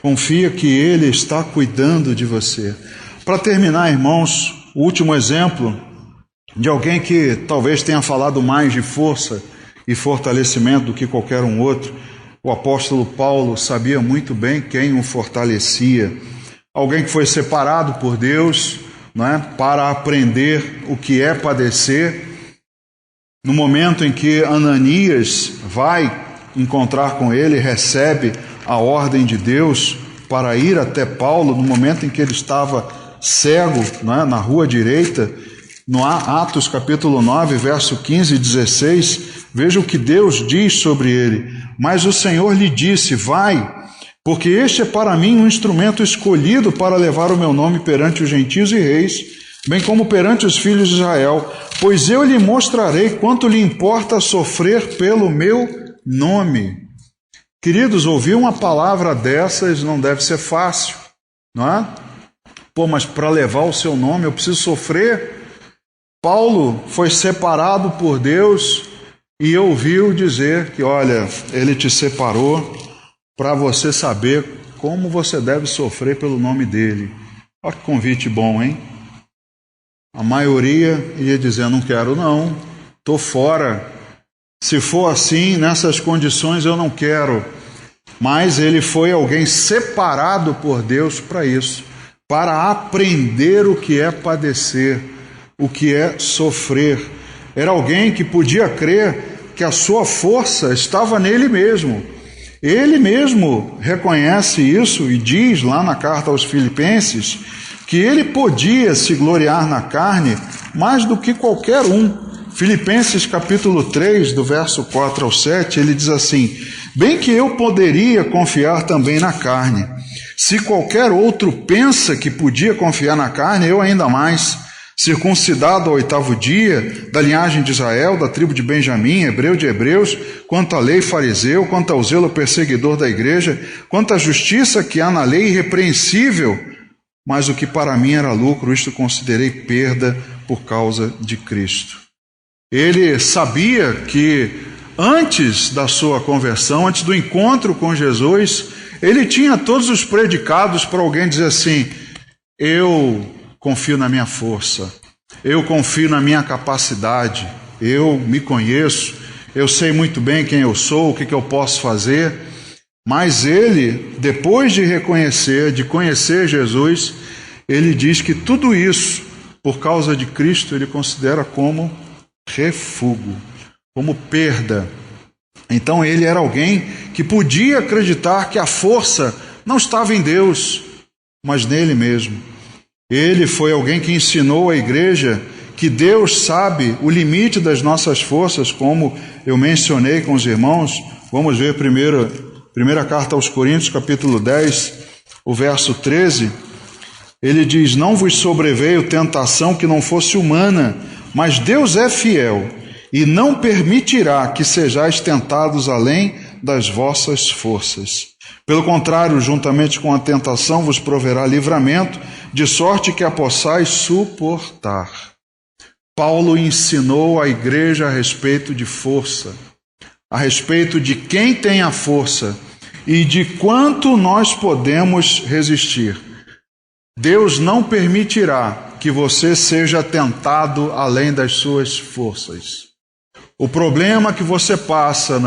Confia que Ele está cuidando de você. Para terminar, irmãos, o último exemplo de alguém que talvez tenha falado mais de força e fortalecimento do que qualquer um outro. O apóstolo Paulo sabia muito bem quem o fortalecia. Alguém que foi separado por Deus, para aprender o que é padecer. No momento em que Ananias vai encontrar com ele, recebe a ordem de Deus para ir até Paulo, no momento em que ele estava cego, na rua direita, no Atos capítulo 9, verso 15 e 16, veja o que Deus diz sobre ele. Mas o Senhor lhe disse: vai, porque este é para mim um instrumento escolhido para levar o meu nome perante os gentios e reis, bem como perante os filhos de Israel, pois eu lhe mostrarei quanto lhe importa sofrer pelo meu nome. Queridos, ouvir uma palavra dessas não deve ser fácil, não é? Mas para levar o seu nome eu preciso sofrer. Paulo foi separado por Deus e ouviu dizer que, olha, Ele te separou para você saber como você deve sofrer pelo nome dEle. Olha que convite bom, hein? A maioria ia dizer: não quero não, estou fora. Se for assim, nessas condições eu não quero. Mas ele foi alguém separado por Deus para isso, para aprender o que é padecer, o que é sofrer. Era alguém que podia crer que a sua força estava nele mesmo. Ele mesmo reconhece isso e diz lá na carta aos Filipenses que ele podia se gloriar na carne mais do que qualquer um. Filipenses capítulo 3, do verso 4 ao 7, ele diz assim: bem que eu poderia confiar também na carne. Se qualquer outro pensa que podia confiar na carne, eu ainda mais. Circuncidado ao 8º dia, da linhagem de Israel, da tribo de Benjamim, hebreu de hebreus, quanto à lei fariseu, quanto ao zelo perseguidor da igreja, quanto à justiça que há na lei irrepreensível, mas o que para mim era lucro, isto considerei perda por causa de Cristo. Ele sabia que antes da sua conversão, antes do encontro com Jesus, ele tinha todos os predicados para alguém dizer assim: eu confio na minha força, eu confio na minha capacidade, eu me conheço, eu sei muito bem quem eu sou, o que eu posso fazer. Mas ele, depois de reconhecer, de conhecer Jesus, ele diz que tudo isso, por causa de Cristo, ele considera como refúgio, como perda. Então ele era alguém que podia acreditar que a força não estava em Deus, mas nele mesmo. Ele foi alguém que ensinou à igreja que Deus sabe o limite das nossas forças, como eu mencionei com os irmãos. Vamos ver primeira carta aos Coríntios, capítulo 10, o verso 13. Ele diz: não vos sobreveio tentação que não fosse humana, mas Deus é fiel e não permitirá que sejais tentados além das vossas forças. Pelo contrário, juntamente com a tentação vos proverá livramento, de sorte que a possais suportar. Paulo ensinou a igreja a respeito de força, a respeito de quem tem a força e de quanto nós podemos resistir. Deus não permitirá que você seja tentado além das suas forças. O problema que você passa,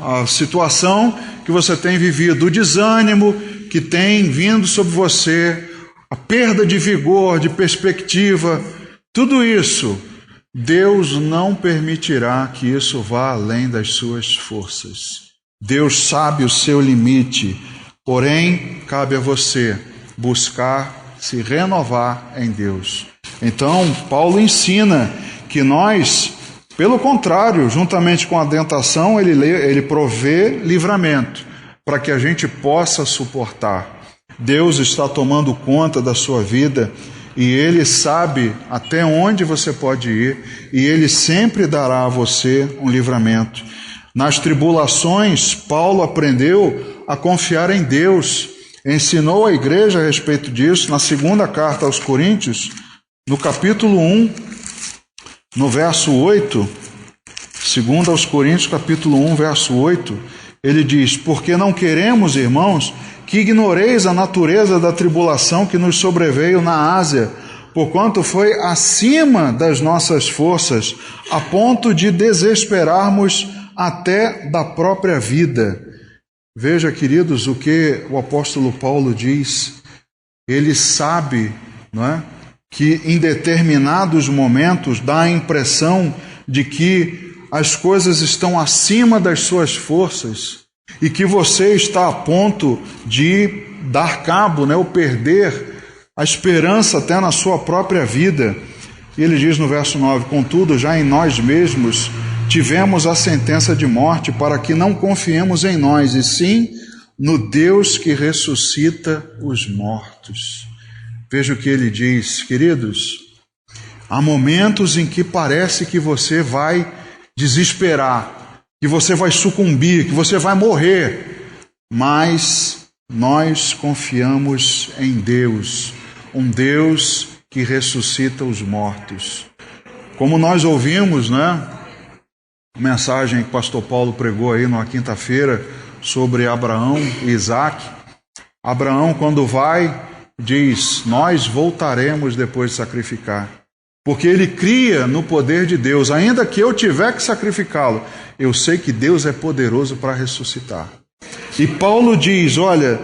a situação que você tem vivido, o desânimo que tem vindo sobre você, a perda de vigor, de perspectiva, tudo isso, Deus não permitirá que isso vá além das suas forças. Deus sabe o seu limite, porém, cabe a você buscar se renovar em Deus. Então, Paulo ensina que nós, pelo contrário, juntamente com a tentação, ele provê livramento para que a gente possa suportar. Deus está tomando conta da sua vida e Ele sabe até onde você pode ir e Ele sempre dará a você um livramento. Nas tribulações, Paulo aprendeu a confiar em Deus, ensinou a igreja a respeito disso na segunda carta aos Coríntios, no capítulo 1, no verso 8, 2 aos Coríntios, capítulo 1, verso 8, ele diz: porque não queremos, irmãos, que ignoreis a natureza da tribulação que nos sobreveio na Ásia, porquanto foi acima das nossas forças, a ponto de desesperarmos até da própria vida. Veja, queridos, o que o apóstolo Paulo diz. Ele sabe, que em determinados momentos dá a impressão de que as coisas estão acima das suas forças e que você está a ponto de dar cabo, ou perder a esperança até na sua própria vida. E ele diz no verso 9: contudo, já em nós mesmos tivemos a sentença de morte, para que não confiemos em nós, e sim no Deus que ressuscita os mortos. Veja o que ele diz, queridos. Há momentos em que parece que você vai desesperar, que você vai sucumbir, que você vai morrer, mas nós confiamos em Deus, um Deus que ressuscita os mortos. Como nós ouvimos, a mensagem que o pastor Paulo pregou aí na quinta-feira sobre Abraão e Isaac. Abraão, quando vai, diz: nós voltaremos depois de sacrificar. Porque ele cria no poder de Deus. Ainda que eu tiver que sacrificá-lo, eu sei que Deus é poderoso para ressuscitar. E Paulo diz: olha,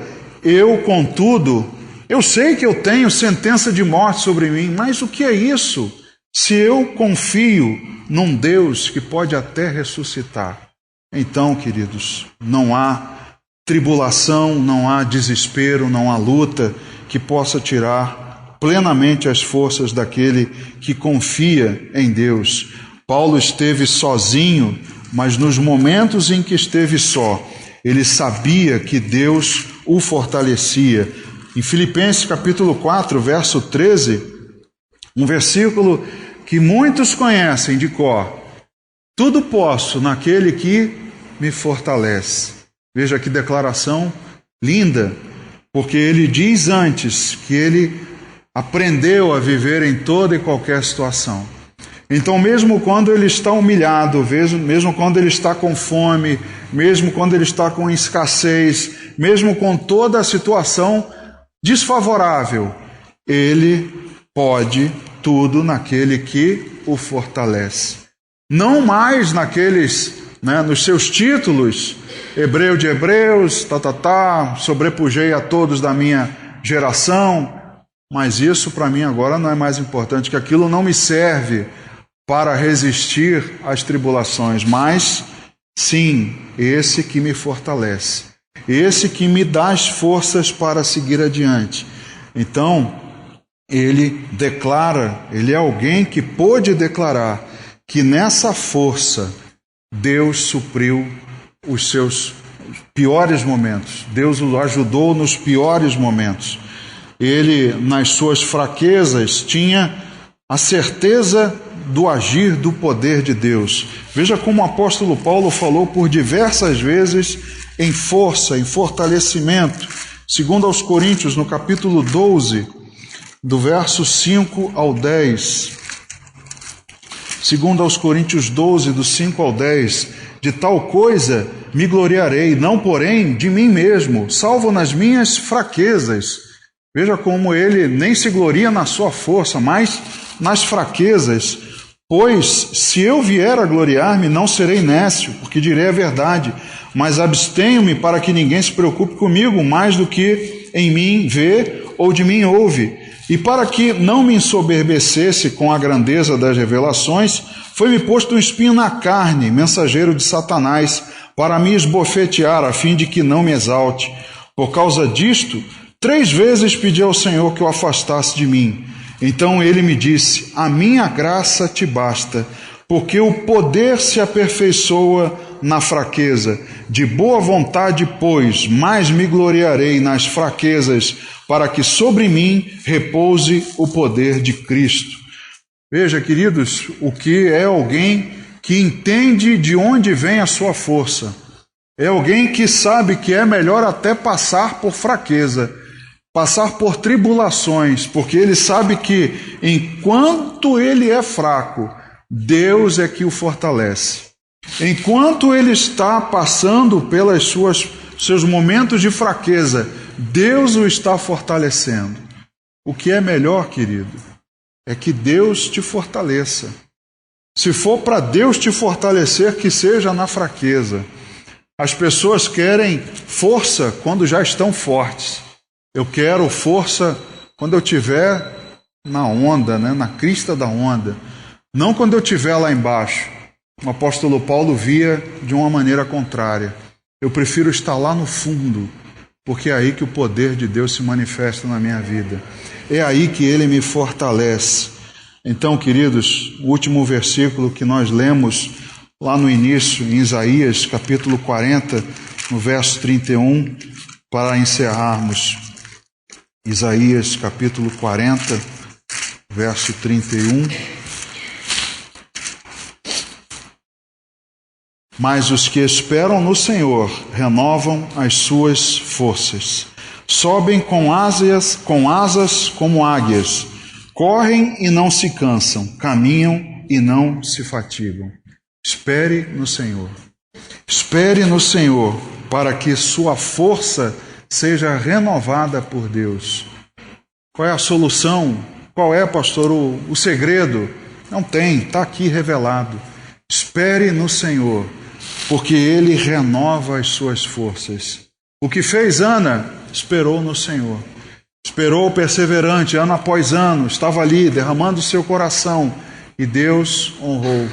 contudo, eu sei que eu tenho sentença de morte sobre mim, mas o que é isso? Se eu confio num Deus que pode até ressuscitar. Então, queridos, não há tribulação, não há desespero, não há luta que possa tirar plenamente as forças daquele que confia em Deus. Paulo esteve sozinho, mas nos momentos em que esteve só, ele sabia que Deus o fortalecia. Em Filipenses capítulo 4, verso 13, um versículo que muitos conhecem de cor: tudo posso naquele que me fortalece. Veja que declaração linda, porque ele diz antes que ele aprendeu a viver em toda e qualquer situação. Então, mesmo quando ele está humilhado, mesmo quando ele está com fome, mesmo quando ele está com escassez, mesmo com toda a situação desfavorável, ele pode tudo naquele que o fortalece. Não mais nos seus títulos, hebreu de hebreus, sobrepujei a todos da minha geração, mas isso para mim agora não é mais importante, que aquilo não me serve para resistir às tribulações, mas sim, esse que me fortalece, esse que me dá as forças para seguir adiante. Então, ele declara, ele é alguém que pôde declarar que nessa força Deus supriu os seus piores momentos. Deus o ajudou nos piores momentos. ele, nas suas fraquezas, tinha a certeza do agir do poder de Deus. Veja como o apóstolo Paulo falou por diversas vezes em força, em fortalecimento. Segundo aos Coríntios, no capítulo 12, do verso 5 ao 10. Segundo aos Coríntios 12, do 5 ao 10. De tal coisa me gloriarei, não porém de mim mesmo, salvo nas minhas fraquezas. Veja como ele nem se gloria na sua força, mas nas fraquezas. Pois, se eu vier a gloriar-me, não serei nécio, porque direi a verdade, mas abstenho-me para que ninguém se preocupe comigo mais do que em mim vê ou de mim ouve. E para que não me ensoberbecesse com a grandeza das revelações, foi-me posto um espinho na carne, mensageiro de Satanás, para me esbofetear, a fim de que não me exalte. Por causa disto, 3 vezes pedi ao Senhor que o afastasse de mim. Então ele me disse: a minha graça te basta, porque o poder se aperfeiçoa na fraqueza. De boa vontade, pois, mais me gloriarei nas fraquezas, para que sobre mim repouse o poder de Cristo. Veja, queridos, o que é alguém que entende de onde vem a sua força. É alguém que sabe que é melhor até passar por fraqueza, passar por tribulações, porque ele sabe que enquanto ele é fraco, Deus é que o fortalece. Enquanto ele está passando pelas seus momentos de fraqueza, Deus o está fortalecendo. O que é melhor, querido, é que Deus te fortaleça. Se for para Deus te fortalecer, que seja na fraqueza. As pessoas querem força quando já estão fortes. Eu quero força quando eu estiver na onda, na crista da onda. Não quando eu estiver lá embaixo. O apóstolo Paulo via de uma maneira contrária. Eu prefiro estar lá no fundo, porque é aí que o poder de Deus se manifesta na minha vida. É aí que Ele me fortalece. Então, queridos, o último versículo que nós lemos lá no início, em Isaías, capítulo 40, no verso 31, para encerrarmos. Isaías, capítulo 40, verso 31. Mas os que esperam no Senhor renovam as suas forças. Sobem com asas como águias. Correm e não se cansam. Caminham e não se fatigam. Espere no Senhor. Espere no Senhor para que sua força seja renovada por Deus. Qual é a solução? Qual é, pastor, o segredo? Não tem, está aqui revelado. Espere no Senhor, porque Ele renova as suas forças. O que fez Ana, esperou no Senhor. Esperou perseverante, ano após ano, estava ali derramando o seu coração e Deus honrou.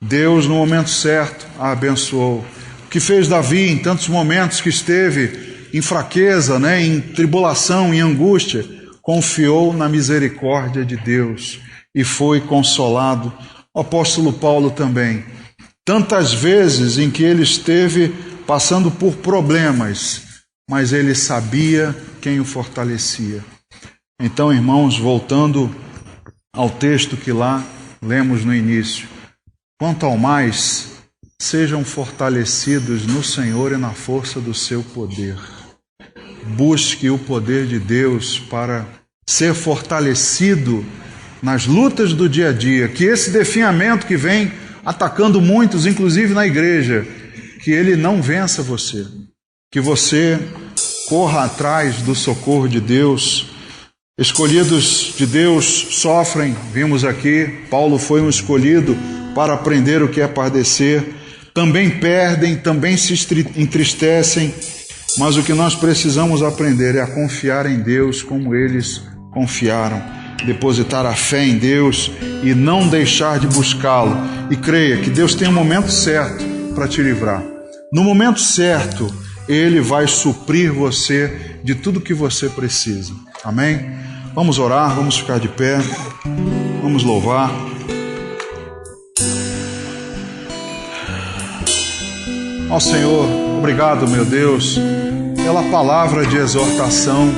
Deus, no momento certo, a abençoou. O que fez Davi em tantos momentos que esteve em fraqueza, em tribulação, em angústia, confiou na misericórdia de Deus e foi consolado. O apóstolo Paulo também. Tantas vezes em que ele esteve passando por problemas, mas ele sabia quem o fortalecia. Então, irmãos, voltando ao texto que lá lemos no início, quanto ao mais, sejam fortalecidos no Senhor e na força do seu poder. Busque o poder de Deus para ser fortalecido nas lutas do dia a dia, que esse definhamento que vem atacando muitos, inclusive na igreja, que ele não vença você, que você corra atrás do socorro de Deus. Escolhidos de Deus sofrem, vimos aqui, Paulo foi um escolhido para aprender o que é padecer, também perdem, também se entristecem, mas o que nós precisamos aprender é a confiar em Deus como eles confiaram, depositar a fé em Deus e não deixar de buscá-lo. E creia que Deus tem um momento certo para te livrar. No momento certo, Ele vai suprir você de tudo que você precisa. Amém? Vamos orar, vamos ficar de pé, vamos louvar. Ó Senhor, obrigado, meu Deus, pela palavra de exortação,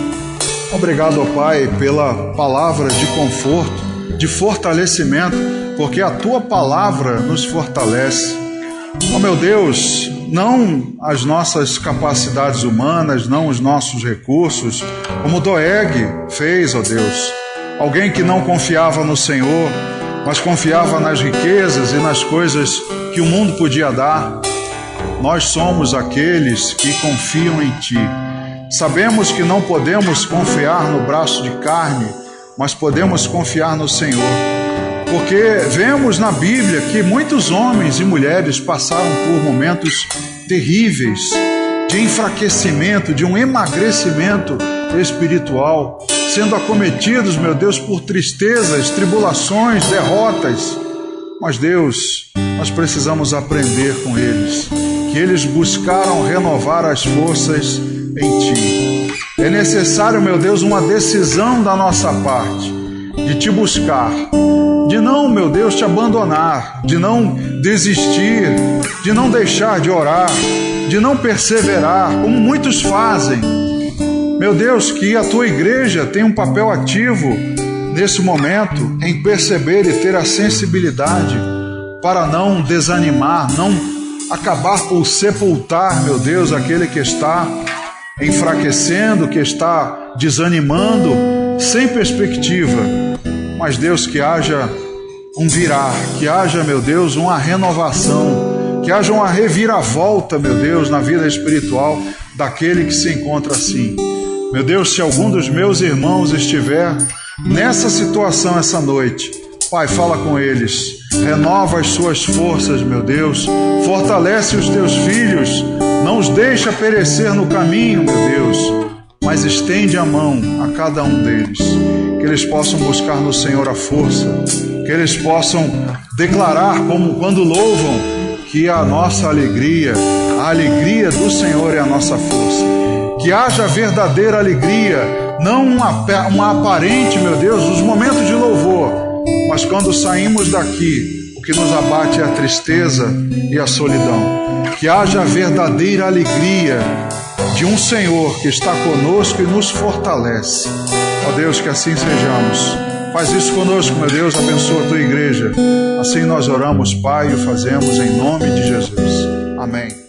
Obrigado, ó Pai, pela palavra de conforto, de fortalecimento, porque a Tua palavra nos fortalece. Ó meu Deus, não as nossas capacidades humanas, não os nossos recursos, como Doeg fez, ó Deus. Alguém que não confiava no Senhor, mas confiava nas riquezas e nas coisas que o mundo podia dar. Nós somos aqueles que confiam em Ti. Sabemos que não podemos confiar no braço de carne, mas podemos confiar no Senhor. Porque vemos na Bíblia que muitos homens e mulheres passaram por momentos terríveis, de enfraquecimento, de um emagrecimento espiritual, sendo acometidos, meu Deus, por tristezas, tribulações, derrotas. Mas Deus, nós precisamos aprender com eles, que eles buscaram renovar as forças em Ti. É necessário, meu Deus, uma decisão da nossa parte, de Te buscar, de não, meu Deus, Te abandonar, de não desistir, de não deixar de orar, de não perseverar, como muitos fazem. Meu Deus, que a Tua igreja tem um papel ativo nesse momento em perceber e ter a sensibilidade para não desanimar, não acabar por sepultar, meu Deus, aquele que está enfraquecendo, que está desanimando, sem perspectiva. Mas Deus, que haja um virar, que haja, meu Deus, uma renovação, que haja uma reviravolta, meu Deus, na vida espiritual daquele que se encontra assim. Meu Deus, se algum dos meus irmãos estiver nessa situação essa noite, Pai, fala com eles, renova as suas forças, meu Deus, fortalece os Teus filhos, não os deixa perecer no caminho, meu Deus, mas estende a mão a cada um deles, que eles possam buscar no Senhor a força, que eles possam declarar, como quando louvam, que a nossa alegria, a alegria do Senhor é a nossa força, que haja verdadeira alegria, não uma aparente, meu Deus, nos momentos de louvor, mas quando saímos daqui, o que nos abate é a tristeza e a solidão. Que haja verdadeira alegria de um Senhor que está conosco e nos fortalece. Ó Deus, que assim sejamos. Faz isso conosco, meu Deus, abençoa a Tua igreja. Assim nós oramos, Pai, e o fazemos em nome de Jesus. Amém.